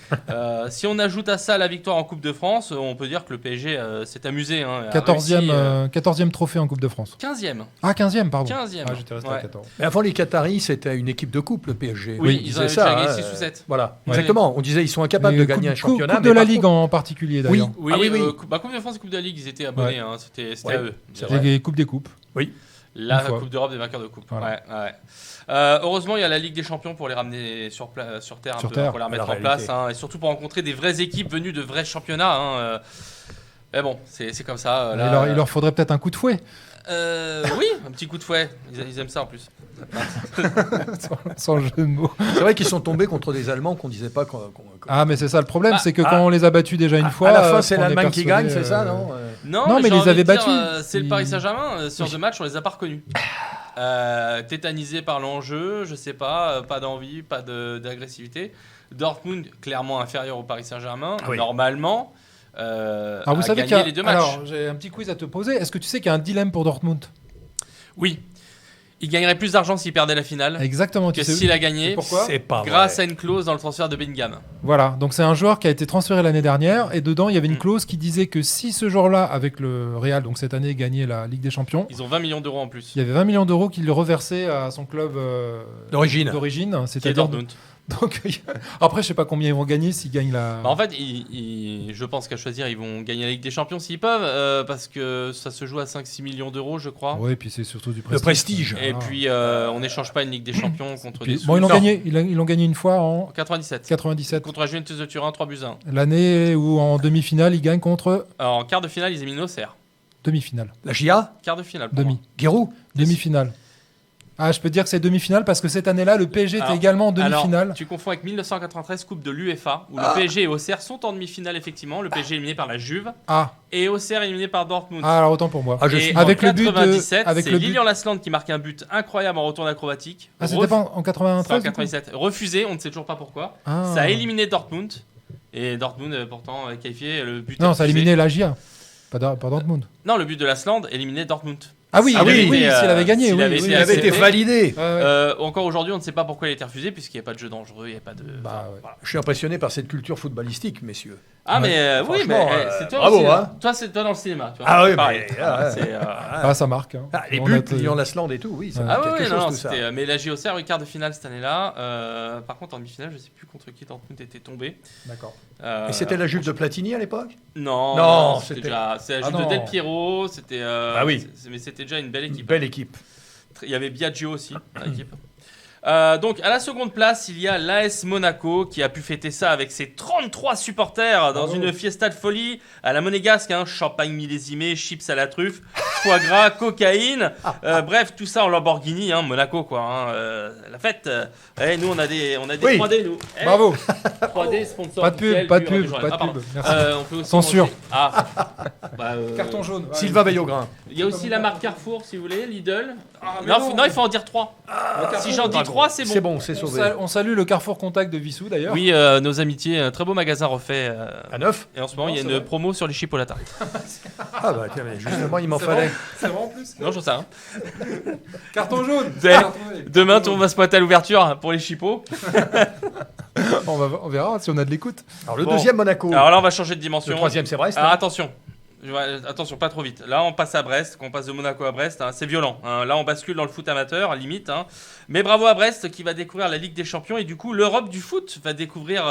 Speaker 2: Si on ajoute à ça la victoire en Coupe de France, on peut dire que le PSG s'est amusé.
Speaker 1: 14e trophée en Coupe de France.
Speaker 2: 15e.
Speaker 1: Ah, 15e, pardon.
Speaker 2: 15e.
Speaker 1: Ah, j'étais resté à 14.
Speaker 3: Mais avant les Qataris, c'était une équipe de coupe, le PSG.
Speaker 2: Oui, ils ont déjà gagné 6 ou 7.
Speaker 3: Voilà, exactement. On disait ils sont incapables de gagner un championnat.
Speaker 1: Coupe de la Ligue en particulier, d'ailleurs.
Speaker 2: Oui. Coupe de France et Coupe de la Ligue, ils étaient abonnés. C'était à eux.
Speaker 1: Les Coupes des Coupes.
Speaker 3: Oui.
Speaker 2: La Coupe d'Europe des vainqueurs de coupe. Voilà. Heureusement, il y a la Ligue des Champions pour les ramener sur terre, pour les remettre en place, et surtout pour rencontrer des vraies équipes venues de vrais championnats. Mais bon, c'est comme ça.
Speaker 1: Là, il leur faudrait peut-être un coup de fouet.
Speaker 2: Oui, un petit coup de fouet. Ils aiment ça en plus.
Speaker 1: Sans jeu de mots.
Speaker 3: C'est vrai qu'ils sont tombés contre des Allemands qu'on disait pas.
Speaker 1: Ah, mais c'est ça le problème, c'est que quand on les a battus déjà une fois.
Speaker 3: À la fin, c'est l'Allemagne qui gagne, c'est ça, non?
Speaker 2: Non,
Speaker 1: mais ils les avaient battus.
Speaker 2: C'est le Paris Saint-Germain. Sur 2 matchs, on les a pas reconnus. Tétanisés par l'enjeu, je sais pas d'envie, pas d'agressivité. Dortmund, clairement inférieur au Paris Saint-Germain, normalement.
Speaker 1: Alors vous savez
Speaker 2: les 2 matchs.
Speaker 1: Alors, j'ai un petit quiz à te poser. Est-ce que tu sais qu'il y a un dilemme pour Dortmund?
Speaker 2: Oui. Il gagnerait plus d'argent s'il perdait la finale.
Speaker 1: Exactement.
Speaker 2: Que s'il a gagné.
Speaker 1: Pourquoi?
Speaker 3: C'est pas
Speaker 2: grâce
Speaker 3: vrai.
Speaker 2: à une clause dans le transfert de Bellingham.
Speaker 1: Voilà, donc c'est un joueur qui a été transféré l'année dernière et dedans il y avait une clause qui disait que si ce joueur-là, avec le Real, donc cette année, gagnait la Ligue des Champions,
Speaker 2: ils ont 20 millions d'euros en plus.
Speaker 1: Il y avait 20 millions d'euros qu'il reversait à son club d'origine,
Speaker 2: c'est-à-dire Dortmund.
Speaker 1: Donc après, je sais pas combien ils vont gagner s'ils gagnent la.
Speaker 2: En fait, je pense qu'à choisir, ils vont gagner la Ligue des Champions s'ils peuvent, parce que ça se joue à 5-6 millions d'euros, je crois.
Speaker 1: Oui, et puis c'est surtout du prestige.
Speaker 3: Le prestige.
Speaker 2: Et puis, on n'échange pas une Ligue des Champions contre des.
Speaker 1: Bon, ils l'ont gagné une fois en
Speaker 2: 97.
Speaker 1: Contre
Speaker 2: la Juventus de Turin, 3-1.
Speaker 1: L'année où en demi-finale, ils gagnent contre.
Speaker 2: Alors, en quart de finale, ils éliminent Auxerre.
Speaker 1: Demi-finale.
Speaker 3: La GIA.
Speaker 2: Quart de finale.
Speaker 3: Giroud.
Speaker 1: Demi-finale. Ah, je peux dire que c'est demi-finale parce que cette année-là, le PSG était également en demi-finale.
Speaker 2: Alors, tu confonds avec 1993, Coupe de l'UEFA, où le PSG et Auxerre sont en demi-finale, effectivement. Le PSG éliminé par la Juve. Et Auxerre éliminé par Dortmund.
Speaker 1: Ah, alors autant pour moi.
Speaker 2: Et avec en 97, c'est Lilian Lasland qui marque un but incroyable en retour acrobatique.
Speaker 1: Ah, c'était pas en 93
Speaker 2: en 97. Refusé, on ne sait toujours pas pourquoi. Ça a éliminé Dortmund. Et Dortmund, pourtant, qualifié le but.
Speaker 1: Non, ça a éliminé la GIA. Pas Dortmund.
Speaker 2: Non, le but de Lasland éliminé Dortmund.
Speaker 1: Ah oui,
Speaker 2: S'il avait
Speaker 1: oui,
Speaker 2: été,
Speaker 1: s'il avait gagné,
Speaker 2: s'il
Speaker 1: oui.
Speaker 2: avait
Speaker 1: oui,
Speaker 2: été
Speaker 3: Il avait été
Speaker 2: accepté.
Speaker 3: validé.
Speaker 1: Ouais, ouais.
Speaker 2: Encore aujourd'hui, on ne sait pas pourquoi il a été refusé, puisqu'il n'y a pas de jeu dangereux, il n'y a pas de.
Speaker 1: Bah, ouais.
Speaker 3: Je suis impressionné par cette culture footballistique, messieurs.
Speaker 2: Ah,
Speaker 1: Ouais.
Speaker 2: mais oui,
Speaker 3: Franchement,
Speaker 2: mais c'est toi
Speaker 3: bravo,
Speaker 2: aussi.
Speaker 3: hein.
Speaker 2: Toi, c'est toi dans le cinéma. Tu vois.
Speaker 3: Ah oui,
Speaker 2: Pareil.
Speaker 3: mais,
Speaker 2: C'est,
Speaker 1: Ah, ça marque. Hein.
Speaker 3: Les
Speaker 1: On
Speaker 3: buts,
Speaker 1: a été-
Speaker 3: Lyon Lasland et tout, oui, ça
Speaker 1: Ouais.
Speaker 3: fait
Speaker 2: Ah
Speaker 3: quelque
Speaker 2: ouais,
Speaker 3: chose
Speaker 2: non,
Speaker 3: tout ça.
Speaker 2: c'était. Mais la JOC a eu quart de finale cette année-là. Par contre, en demi-finale, je ne sais plus contre qui Dortmund était tombé.
Speaker 1: D'accord.
Speaker 3: Et c'était la Juve de Platini à l'époque?
Speaker 2: Non,
Speaker 3: Non,
Speaker 2: c'était
Speaker 3: c'était-
Speaker 2: déjà. C'est la
Speaker 1: Ah
Speaker 2: Juve de
Speaker 1: non.
Speaker 2: Del Piero. C'était.
Speaker 3: Ah oui.
Speaker 2: Mais c'était déjà une belle
Speaker 3: Une
Speaker 2: équipe.
Speaker 3: belle équipe.
Speaker 2: Il y avait Biagio aussi dans l'équipe. Donc à la seconde place, il y a l'AS Monaco qui a pu fêter ça avec ses 33 supporters dans
Speaker 1: Bravo.
Speaker 2: une fiesta de folie à la monégasque, hein, champagne millésimé, chips à la truffe, foie gras, cocaïne, bref tout ça en Lamborghini, hein, Monaco quoi. Hein, la fête. Nous on a des
Speaker 3: Oui.
Speaker 2: 3D nous.
Speaker 1: Bravo.
Speaker 2: 3D sponsor.
Speaker 1: Pas de pub,
Speaker 2: officiel
Speaker 1: pas de
Speaker 2: du
Speaker 1: pub,
Speaker 2: Radio Journal.
Speaker 1: pas de
Speaker 2: pardon.
Speaker 1: pub. Merci.
Speaker 2: On peut aussi
Speaker 1: Censure.
Speaker 2: manger- Ah.
Speaker 1: Carton jaune. ouais.
Speaker 3: Sylvain Veillaugrain.
Speaker 2: Il y a aussi la marque Carrefour si vous voulez, Lidl.
Speaker 1: mais
Speaker 2: non,
Speaker 1: non.
Speaker 2: non, il faut en dire 3. Si j'en dis 3, c'est bon.
Speaker 3: C'est bon, c'est
Speaker 1: On,
Speaker 3: sauvé.
Speaker 1: on salue le Carrefour Contact de Vissou d'ailleurs.
Speaker 2: Oui, nos amitiés, un très beau magasin refait.
Speaker 3: À 9.
Speaker 2: Et en ce moment,
Speaker 1: Non,
Speaker 2: il y a
Speaker 1: c'est
Speaker 2: une
Speaker 1: vrai.
Speaker 2: promo sur les chipolatas.
Speaker 3: Ah bah tiens, mais justement, il m'en
Speaker 1: C'est
Speaker 3: fallait.
Speaker 1: vrai, c'est vrai en plus.
Speaker 2: Non, j'en sais rien.
Speaker 1: Carton jaune.
Speaker 2: Vous
Speaker 1: On
Speaker 2: avez-
Speaker 1: l'a retrouvé.
Speaker 2: Demain, tout le monde va se pointer à l'ouverture pour les chipots.
Speaker 1: On verra si on a de l'écoute.
Speaker 3: Alors le
Speaker 2: Bon.
Speaker 3: deuxième Monaco.
Speaker 2: Alors là, on va changer de dimension.
Speaker 3: Le troisième, c'est Brest.
Speaker 2: Alors attention. Attention, pas trop vite. Là, on passe à Brest, qu'on passe de Monaco à Brest, hein, c'est violent. Hein. Là, on bascule dans le foot amateur, limite. Hein. Mais bravo à Brest qui va découvrir la Ligue des Champions et du coup, l'Europe du foot va découvrir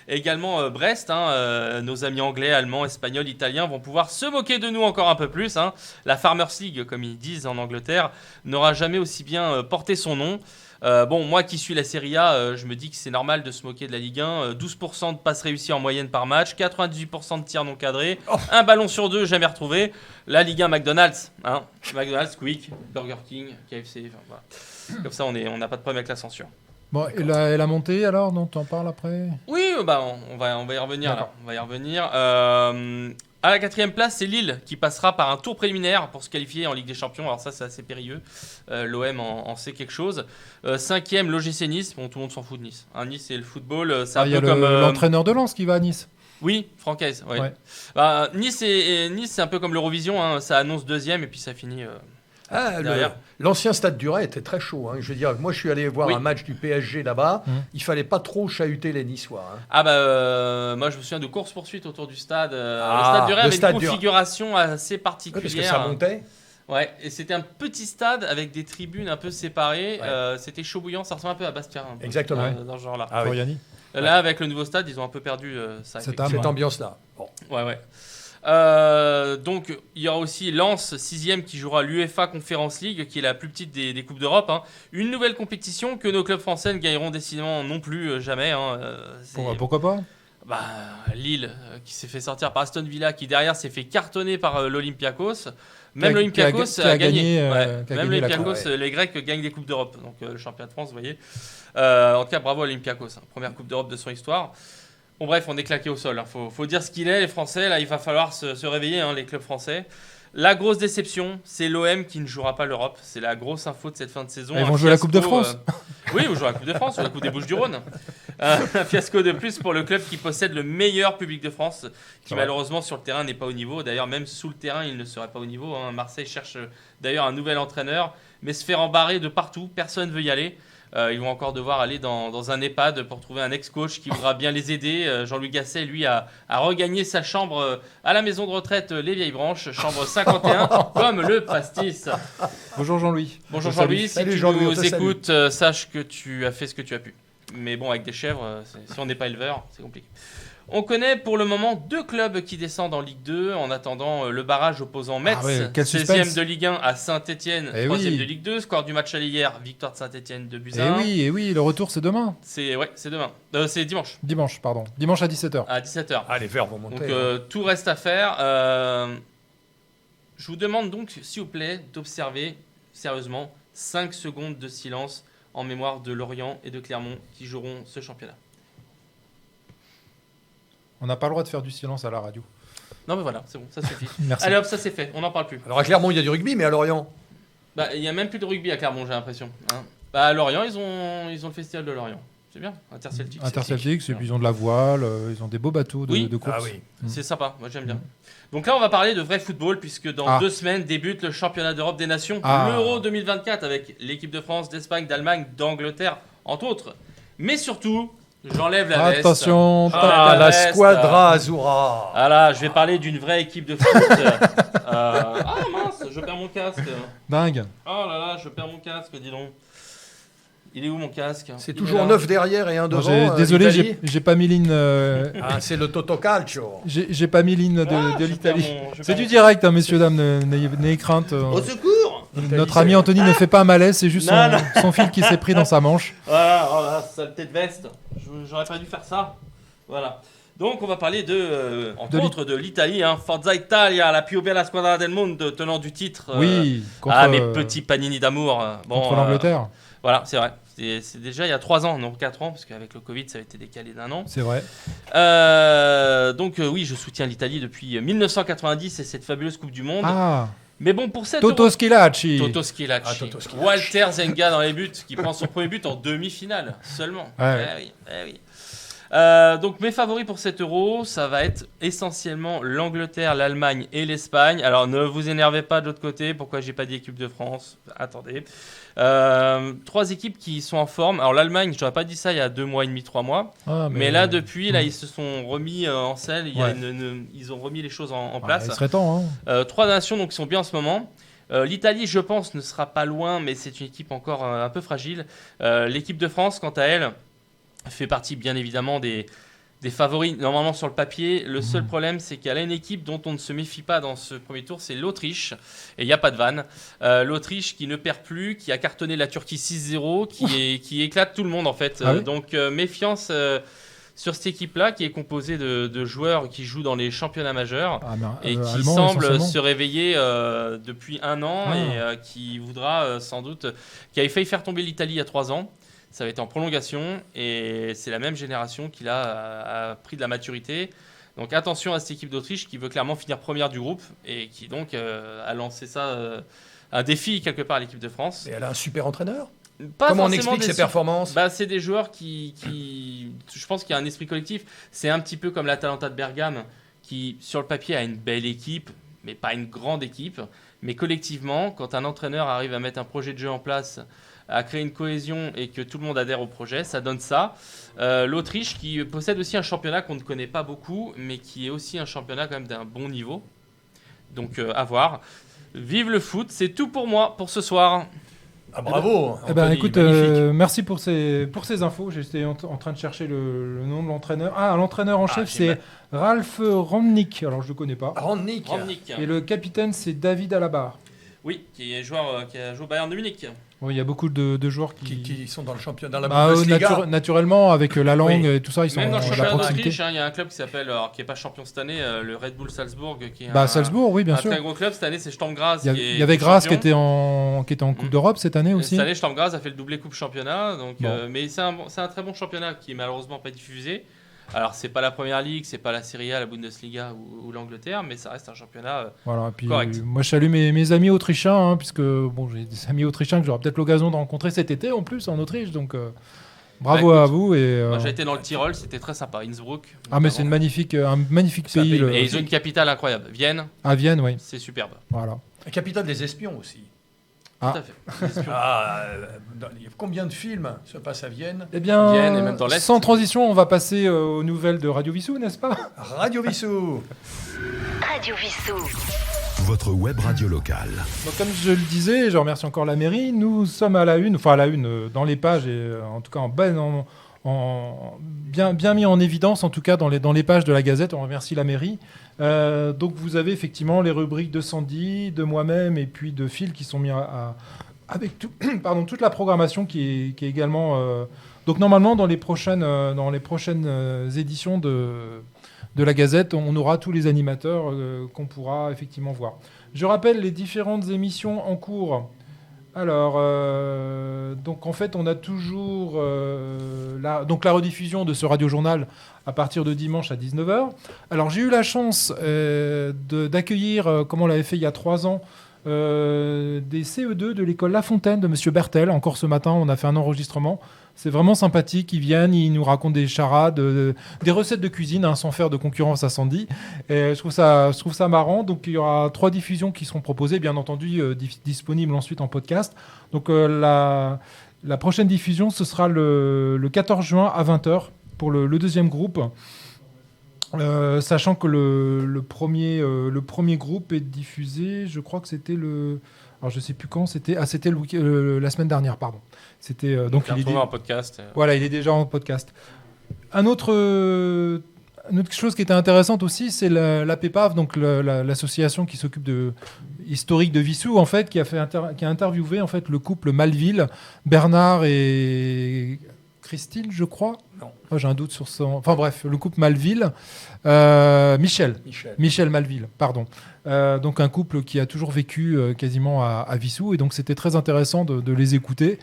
Speaker 2: également Brest. Hein. Nos amis anglais, allemands, espagnols, italiens vont pouvoir se moquer de nous encore un peu plus. Hein. La Farmers League, comme ils disent en Angleterre, n'aura jamais aussi bien porté son nom. Bon, moi qui suis la Serie A, je me dis que c'est normal de se moquer de la Ligue 1. 12% de passes réussies en moyenne par match, 98% de tirs non cadrés, un ballon sur deux jamais retrouvé. La Ligue 1 McDonald's, hein. McDonald's, Quick, Burger King, KFC, enfin, voilà. Comme ça on n'a pas de problème avec la censure.
Speaker 1: Bon, et la montée alors, dont tu en parles après?
Speaker 2: Oui, bah on va y revenir. Là.
Speaker 1: D'accord.
Speaker 2: On va y revenir. À la 4e place, c'est Lille qui passera par un tour préliminaire pour se qualifier en Ligue des Champions. Alors ça, c'est assez périlleux. L'OM en sait quelque chose. 5e, l'OGC Nice. Bon, tout le monde s'en fout de Nice. Hein, Nice, c'est le football. C'est un
Speaker 1: Il y a
Speaker 2: peu comme...
Speaker 1: l'entraîneur de Lens qui va à Nice.
Speaker 2: Oui, Francaise. Ouais.
Speaker 1: Ouais.
Speaker 2: Bah, Nice, c'est un peu comme l'Eurovision. Hein, ça annonce 2e et puis ça finit derrière.
Speaker 3: L'ancien stade du Ray était très chaud. Hein. Je veux dire, moi je suis allé voir
Speaker 2: Oui.
Speaker 3: un match du PSG là-bas.
Speaker 1: Il
Speaker 3: fallait pas trop chahuter les Niçois. Hein.
Speaker 2: Ah bah moi je me souviens de courses-poursuites autour du stade. Le
Speaker 3: Ah,
Speaker 2: stade du Ray
Speaker 3: le
Speaker 2: avait
Speaker 3: stade
Speaker 2: une
Speaker 3: du Ray.
Speaker 2: configuration assez
Speaker 3: Ouais,
Speaker 2: particulière.
Speaker 3: parce que ça montait.
Speaker 2: Ouais, et c'était un petit stade avec des tribunes un peu séparées.
Speaker 3: Ouais.
Speaker 2: C'était chaud bouillant, ça ressemble un peu à Bastia. Un peu,
Speaker 3: Exactement.
Speaker 2: dans ce genre-là.
Speaker 3: Ah oui.
Speaker 1: Floriani.
Speaker 2: Là, avec le nouveau stade, ils ont un peu perdu ça.
Speaker 1: Cette
Speaker 2: effectivement.
Speaker 1: âme.
Speaker 3: Cette ambiance-là. Bon.
Speaker 2: Ouais, ouais. Donc, il y aura aussi Lens, 6e, qui jouera l'UEFA Conference League, qui est la plus petite des Coupes d'Europe. Hein. Une nouvelle compétition que nos clubs français ne gagneront décidément non plus jamais. Hein.
Speaker 1: Pourquoi pas?
Speaker 2: Bah, Lille, qui s'est fait sortir par Aston Villa, qui derrière s'est fait cartonner par l'Olympiakos. Même l'Olympiakos
Speaker 1: qui a gagné,
Speaker 2: Ouais,
Speaker 1: qui a
Speaker 2: même
Speaker 1: gagné la
Speaker 2: l'Olympiakos,
Speaker 3: coupe.
Speaker 2: les Grecs gagnent des Coupes d'Europe, donc le championnat de France, vous voyez. En tout cas, bravo à l'Olympiakos, hein, première Coupe d'Europe de son histoire. Bon, bref, on est claqué au sol. Hein. Faut dire ce qu'il est, les Français. Là, il va falloir se réveiller, hein, les clubs français. La grosse déception, c'est l'OM qui ne jouera pas l'Europe. C'est la grosse info de cette fin de saison.
Speaker 1: Ils
Speaker 2: Un
Speaker 1: vont jouer la
Speaker 2: fiasco,
Speaker 1: Coupe de France.
Speaker 2: Oui, ils vont jouer la Coupe de France ou la Coupe des Bouches-du-Rhône. Un fiasco de plus pour le club qui possède le meilleur public de France, qui
Speaker 1: C'est vrai.
Speaker 2: malheureusement sur le terrain n'est pas au niveau. D'ailleurs, même sous le terrain, il ne serait pas au niveau. Hein. Marseille cherche d'ailleurs un nouvel entraîneur, mais se faire embarrer de partout. Personne ne veut y aller. Ils vont encore devoir aller dans un EHPAD pour trouver un ex-coach qui voudra bien les aider. Jean-Louis Gasset, lui, a regagné sa chambre à la maison de retraite Les Vieilles Branches, chambre 51, comme le pastis.
Speaker 1: Bonjour Jean-Louis.
Speaker 2: Bonjour
Speaker 1: Je salue.
Speaker 2: Jean-Louis, si
Speaker 3: Salut
Speaker 2: tu
Speaker 3: Jean-Louis, on
Speaker 2: nous
Speaker 3: te salue.
Speaker 2: écoutes, sache que tu as fait ce que tu as pu. Mais bon, avec des chèvres, si on n'est pas éleveur, c'est compliqué. On connaît pour le moment 2 clubs qui descendent en Ligue 2 en attendant le barrage opposant Metz,
Speaker 1: Ah ouais, quel
Speaker 2: 16e
Speaker 1: suspense.
Speaker 2: de Ligue 1 à Saint-Etienne,
Speaker 1: Eh
Speaker 2: 3e
Speaker 1: oui.
Speaker 2: de Ligue 2. Score du match aller hier, victoire de Saint-Etienne de buts à
Speaker 1: Et
Speaker 2: 1.
Speaker 1: oui, le retour c'est demain.
Speaker 2: C'est demain. C'est dimanche
Speaker 1: Dimanche, pardon. Dimanche à 17h.
Speaker 2: à 17h.
Speaker 3: Ah, les Verts vont monter.
Speaker 2: Donc tout reste à faire. Je vous demande donc, s'il vous plaît, d'observer sérieusement 5 secondes de silence en mémoire de Lorient et de Clermont qui joueront ce championnat.
Speaker 1: On n'a pas le droit de faire du silence à la radio.
Speaker 2: Non mais voilà, c'est bon, ça suffit.
Speaker 1: Merci.
Speaker 2: Allez hop, ça c'est fait, on n'en parle plus.
Speaker 3: Alors à Clermont, il y a du rugby, mais à Lorient.
Speaker 2: Bah, il n'y a même plus de rugby à Clermont, j'ai l'impression. Hein. Bah, à Lorient, ils ont le festival de Lorient. C'est bien, Interceltics.
Speaker 1: Interceltics, et puis ils ont de la voile, ils ont des beaux bateaux de course.
Speaker 3: Ah oui.
Speaker 2: C'est sympa, moi j'aime bien. Donc là, on va parler de vrai football, puisque dans 2 semaines débute le championnat d'Europe des Nations, l'Euro 2024, avec l'équipe de France, d'Espagne, d'Allemagne, d'Angleterre, entre autres. Mais surtout, j'enlève la veste.
Speaker 1: Attention,
Speaker 2: J'enlève
Speaker 3: la
Speaker 2: veste.
Speaker 3: Squadra Azzurra.
Speaker 2: Voilà, je vais parler d'une vraie équipe de foot. Ah mince, je perds mon casque.
Speaker 1: dingue.
Speaker 2: Oh là là, je perds mon casque, dis donc. Il est où mon casque?
Speaker 3: C'est
Speaker 2: Il est
Speaker 3: toujours
Speaker 2: là.
Speaker 3: 9 derrière et 1
Speaker 1: Non,
Speaker 3: devant.
Speaker 1: désolé,
Speaker 3: l'Italie.
Speaker 1: j'ai pas mis l'hymne.
Speaker 3: Ah, c'est le Toto Calcio.
Speaker 1: J'ai pas mis l'hymne de
Speaker 2: Je
Speaker 1: l'Italie.
Speaker 2: perds mon- je
Speaker 1: C'est
Speaker 2: perds
Speaker 1: du
Speaker 2: mon-
Speaker 1: direct, hein, messieurs, dames, n'ayez crainte.
Speaker 2: Au secours!
Speaker 1: Notre ami Anthony ne fait pas un malaise, c'est juste
Speaker 2: Non,
Speaker 1: son fil qui s'est pris dans sa manche.
Speaker 2: Voilà, oh là, saleté de veste. J'aurais pas dû faire ça. Voilà. Donc on va parler entre autres de l'Italie, hein. Forza Italia, la più bella squadra del mondo, tenant du titre.
Speaker 1: Oui, contre,
Speaker 2: mes petits panini d'amour.
Speaker 1: contre l'Angleterre,
Speaker 2: Voilà, c'est vrai. C'est déjà il y a 3 ans, non 4 ans, parce qu'avec le Covid, ça a été décalé d'1 an.
Speaker 1: c'est vrai.
Speaker 2: Donc oui, je soutiens l'Italie depuis 1990 et cette fabuleuse Coupe du Monde.
Speaker 1: Ah,
Speaker 2: Mais bon, pour cette
Speaker 1: Toto Schilacci.
Speaker 2: Toto Schilacci.
Speaker 3: Ah, Toto Schilacci.
Speaker 2: Walter Zenga dans les buts, qui prend son premier but en demi-finale seulement.
Speaker 1: Ouais.
Speaker 2: Oui. Donc mes favoris pour cet Euro, ça va être essentiellement l'Angleterre, l'Allemagne et l'Espagne. Alors ne vous énervez pas de l'autre côté, pourquoi j'ai pas dit équipe de France? Attendez. 3 équipes qui sont en forme. Alors l'Allemagne, je n'aurais pas dit ça il y a 2 mois et demi, 3 mois.
Speaker 1: Ah,
Speaker 2: Mais là, depuis, ils se sont remis en selle.
Speaker 1: Ouais.
Speaker 2: Ils ont remis les choses en
Speaker 1: Ah,
Speaker 2: place.
Speaker 1: il serait temps. Hein.
Speaker 2: 3 nations donc, qui sont bien en ce moment. L'Italie, je pense, ne sera pas loin, mais c'est une équipe encore un peu fragile. L'équipe de France, quant à elle, fait partie bien évidemment des favoris normalement sur le papier. Le seul problème, c'est qu'elle a une équipe dont on ne se méfie pas dans ce premier tour, c'est l'Autriche. Et il n'y a pas de vanne. L'Autriche qui ne perd plus, qui a cartonné la Turquie 6-0, qui éclate tout le monde en fait.
Speaker 1: Ah oui
Speaker 2: Donc méfiance sur cette équipe-là qui est composée de joueurs qui jouent dans les championnats majeurs.
Speaker 1: Ah, mais,
Speaker 2: Et qui
Speaker 1: allemand,
Speaker 2: semble
Speaker 1: essentiellement.
Speaker 2: se réveiller depuis 1 an et qui voudra sans doute, qui avait failli faire tomber l'Italie il y a 3 ans. Ça va être en prolongation et c'est la même génération qui a pris de la maturité. Donc attention à cette équipe d'Autriche qui veut clairement finir première du groupe et qui donc a lancé ça, un défi quelque part à l'équipe de France.
Speaker 3: Et elle a un super entraîneur.
Speaker 2: Pas
Speaker 3: Comment on
Speaker 2: forcément
Speaker 3: explique
Speaker 2: des
Speaker 3: ses performances?
Speaker 2: C'est des joueurs qui, je pense qu'il y a un esprit collectif. C'est un petit peu comme l'Atalanta de Bergame, qui sur le papier a une belle équipe, mais pas une grande équipe. Mais collectivement, quand un entraîneur arrive à mettre un projet de jeu en place, à créer une cohésion et que tout le monde adhère au projet, ça donne ça. L'Autriche qui possède aussi un championnat qu'on ne connaît pas beaucoup, mais qui est aussi un championnat quand même d'un bon niveau. Donc à voir. Vive le foot, c'est tout pour moi pour ce soir.
Speaker 3: Ah, bravo.
Speaker 1: Eh ben,
Speaker 3: Anthony,
Speaker 1: écoute,
Speaker 3: magnifique.
Speaker 1: merci pour ces infos. J'étais en train de chercher le nom de l'entraîneur. Ah, l'entraîneur en chef,
Speaker 2: j'ai
Speaker 1: c'est Ralph Rangnick. Alors, je ne le connais pas.
Speaker 3: Rangnick.
Speaker 2: Rangnick.
Speaker 1: Et le capitaine, c'est David Alaba.
Speaker 2: Oui, qui est joueur qui a joué au Bayern de Munich.
Speaker 1: Bon, il y a beaucoup de joueurs
Speaker 3: Qui sont dans le championnat, dans la
Speaker 1: Bah,
Speaker 3: Bundesliga.
Speaker 1: naturellement, avec la langue et tout ça, ils sont
Speaker 2: Même dans le
Speaker 1: à la
Speaker 2: championnat
Speaker 1: proximité.
Speaker 2: d'Autriche, il y a un club qui s'appelle, alors, qui n'est pas champion cette année, le Red Bull Salzbourg, qui est
Speaker 1: Bah, Salzbourg, oui, bien
Speaker 2: un
Speaker 1: sûr.
Speaker 2: très gros club. Cette année, c'est Sturm Graz.
Speaker 1: Il y avait Graz qui était en Coupe d'Europe cette année aussi.
Speaker 2: Cette année, Sturm Graz a fait le doublé Coupe Championnat. Donc,
Speaker 1: Bon.
Speaker 2: mais c'est un très bon championnat qui est malheureusement pas diffusé. Alors, c'est pas la Première Ligue, c'est pas la Serie A, la Bundesliga ou l'Angleterre, mais ça reste un championnat.
Speaker 1: Voilà, puis
Speaker 2: Correct.
Speaker 1: moi je salue mes amis autrichiens, hein, puisque bon, j'ai des amis autrichiens que j'aurai peut-être l'occasion de rencontrer cet été en plus en Autriche, donc bravo
Speaker 2: Bah,
Speaker 1: à
Speaker 2: écoute,
Speaker 1: vous. Et,
Speaker 2: Moi, j'ai été dans le Tyrol, c'était très sympa. Innsbruck.
Speaker 1: ah mais c'est un magnifique
Speaker 3: C'est un
Speaker 1: pays.
Speaker 3: pays
Speaker 2: Et ils ont une capitale incroyable. Vienne,
Speaker 1: À Vienne, oui.
Speaker 2: c'est superbe.
Speaker 1: Voilà.
Speaker 3: La capitale des espions aussi.
Speaker 1: Ah.
Speaker 2: Tout à fait. Les espions.
Speaker 3: Combien de films se passent à Vienne?
Speaker 1: Eh bien,
Speaker 2: Vienne et même dans l'Est.
Speaker 1: sans transition, on va passer aux nouvelles de Radio Vissou, n'est-ce pas?
Speaker 3: Radio Vissou.
Speaker 4: Radio Vissou.
Speaker 5: Votre web radio locale.
Speaker 1: Donc, comme je le disais, je remercie encore la mairie. Nous sommes à la une, dans les pages et en tout cas bien mis en évidence, en tout cas dans les pages de la Gazette. On remercie la mairie. Donc vous avez effectivement les rubriques de Sandy, de moi-même et puis de Phil qui sont mis avec toute la programmation qui est également. Donc normalement dans les prochaines éditions de la Gazette, on aura tous les animateurs qu'on pourra effectivement voir. Je rappelle les différentes émissions en cours. Alors, donc en fait, on a toujours la rediffusion de ce radiojournal à partir de dimanche à 19h. Alors, j'ai eu la chance d'accueillir, comme on l'avait fait il y a 3 ans, des CE2 de l'école La Fontaine de Monsieur Bertel. Encore ce matin, on a fait un enregistrement. C'est vraiment sympathique. Ils viennent, ils nous racontent des charades, des recettes de cuisine, hein, sans faire de concurrence à Sandy. Et je trouve ça marrant. Donc il y aura 3 diffusions qui seront proposées, bien entendu, disponibles ensuite en podcast. Donc la prochaine diffusion, ce sera le 14 juin à 20h pour le deuxième groupe. Sachant que le premier groupe est diffusé, je crois que c'était alors je sais plus quand c'était. Ah, c'était la semaine dernière, pardon. C'était donc il est
Speaker 2: en podcast.
Speaker 1: Voilà, il est déjà en podcast. Une autre chose qui était intéressante aussi, c'est la PEPAV, donc l'association qui s'occupe historique de Vissou, en fait, qui a interviewé en fait le couple Malville, Bernard et Christine, je crois.
Speaker 3: Non.
Speaker 1: Oh, j'ai un doute sur son. Enfin bref, le couple Malville. Michel Malville, pardon. Donc un couple qui a toujours vécu quasiment à Vissou, et donc c'était très intéressant de les écouter.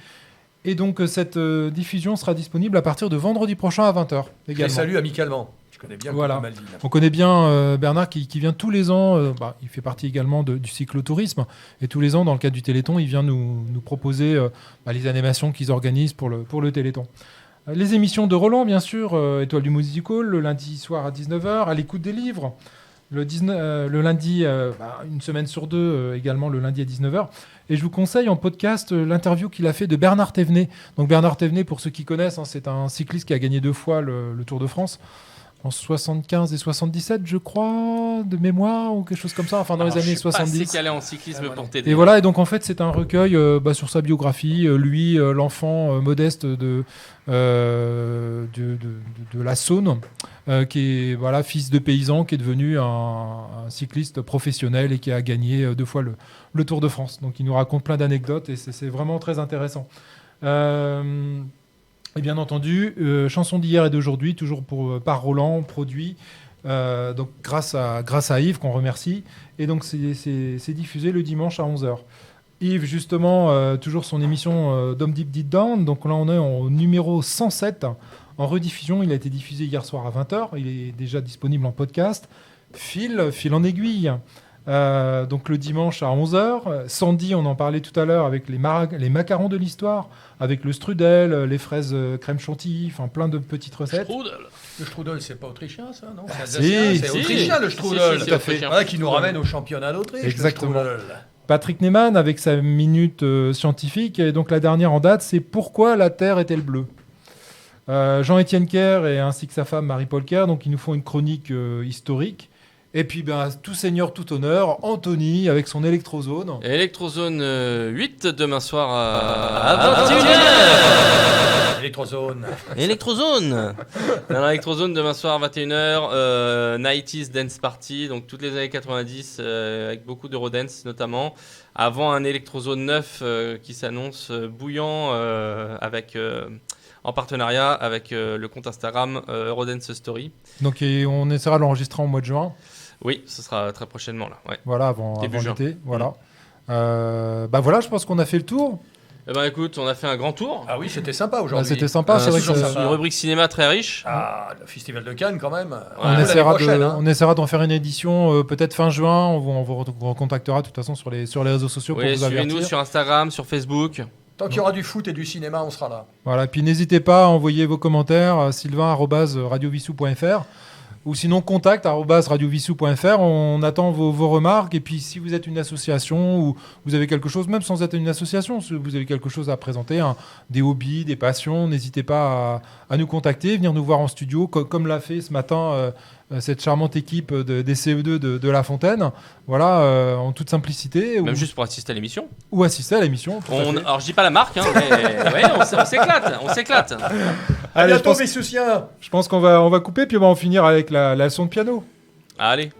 Speaker 1: Et donc cette diffusion sera disponible à partir de vendredi prochain à 20h
Speaker 3: Je les
Speaker 1: également.
Speaker 3: salue amicalement. Je connais bien le couple Malville.
Speaker 1: On connaît bien Bernard qui vient tous les ans, il fait partie également du cyclotourisme, et tous les ans dans le cadre du Téléthon, il vient nous proposer les animations qu'ils organisent pour le Téléthon. Les émissions de Roland, bien sûr, Étoile du Musical, le lundi soir à 19h, à l'écoute des livres, le lundi, une semaine sur 2, également le lundi à 19h. Et je vous conseille en podcast l'interview qu'il a fait de Bernard Thévenet. Donc Bernard Thévenet, pour ceux qui connaissent, c'est un cycliste qui a gagné 2 fois le Tour de France, en 75 et 77, je crois, de mémoire, ou quelque chose comme ça, enfin dans les années 70.
Speaker 2: Je suis pas assez calé en cyclisme pour t'aider.
Speaker 1: Et voilà, et donc en fait c'est un recueil sur sa biographie, lui, l'enfant modeste de la Saône, qui est fils de paysan, qui est devenu un cycliste professionnel et qui a gagné 2 fois le Tour de France. Donc il nous raconte plein d'anecdotes et c'est vraiment très intéressant. Et bien entendu, chanson d'hier et d'aujourd'hui, toujours par Roland, produit, donc grâce à Yves qu'on remercie. Et donc c'est diffusé le dimanche à 11h. Yves, justement, toujours son émission Dom Deep Deep Down. Donc là, on est au numéro 107 en rediffusion. Il a été diffusé hier soir à 20h. Il est déjà disponible en podcast. Fil en aiguille. Donc le dimanche à 11h. Sandy, on en parlait tout à l'heure avec les macarons de l'histoire, avec le strudel, les fraises crème chantilly, enfin plein de petites recettes.
Speaker 3: Le strudel, c'est pas autrichien, ça, non?
Speaker 1: C'est
Speaker 3: autrichien, le strudel.
Speaker 2: Tout à fait.
Speaker 3: Voilà, qui nous ramène au championnat d'Autriche.
Speaker 1: Exactement. Patrick Neyman avec sa minute scientifique. Et donc la dernière en date, c'est Pourquoi la Terre est-elle bleue? Jean-Étienne Kerr et ainsi que sa femme Marie-Paul Kerr, donc ils nous font une chronique historique. Et puis, tout seigneur, tout honneur, Anthony avec son électrozone.
Speaker 2: Électrozone 8 demain soir à 21h. Électrozone. Dans l'électrozone demain soir à 21h. 90s Dance Party, donc toutes les années 90 avec beaucoup d'Eurodance notamment. Avant un électrozone 9 qui s'annonce bouillant avec... en partenariat avec le compte Instagram Eurodance Story.
Speaker 1: Donc on essaiera de l'enregistrer en mois de juin.
Speaker 2: Oui, ce sera très prochainement là. Ouais.
Speaker 1: Voilà, avant l'été. Voilà. Voilà, je pense qu'on a fait le tour.
Speaker 2: Eh ben écoute, on a fait un grand tour.
Speaker 3: Ah oui, c'était sympa aujourd'hui.
Speaker 1: C'était sympa, c'est vrai que
Speaker 2: c'est une rubrique cinéma très riche.
Speaker 3: Ah, le Festival de Cannes quand même.
Speaker 1: On essaiera d'en faire une édition peut-être fin juin. On vous recontactera de toute façon sur les réseaux sociaux pour vous avertir.
Speaker 2: Suivez-nous sur Instagram, sur Facebook.
Speaker 3: Tant qu'il y aura du foot et du cinéma, on sera là.
Speaker 1: Voilà, puis n'hésitez pas à envoyer vos commentaires à sylvain@radiovissou.fr ou sinon contact@radiovissou.fr. On attend vos remarques. Et puis si vous êtes une association ou vous avez quelque chose, même sans être une association, si vous avez quelque chose à présenter, des hobbies, des passions, n'hésitez pas à nous contacter, venir nous voir en studio, comme l'a fait ce matin cette charmante équipe des CE2 de La Fontaine. Voilà, en toute simplicité.
Speaker 2: Même juste pour assister à l'émission.
Speaker 1: Ou assister à l'émission.
Speaker 2: Alors je dis pas la marque, mais ouais, on s'éclate.
Speaker 3: À bientôt, mes souciens.
Speaker 1: Je pense qu'on va couper, puis on va en finir avec la leçon de piano.
Speaker 2: Allez.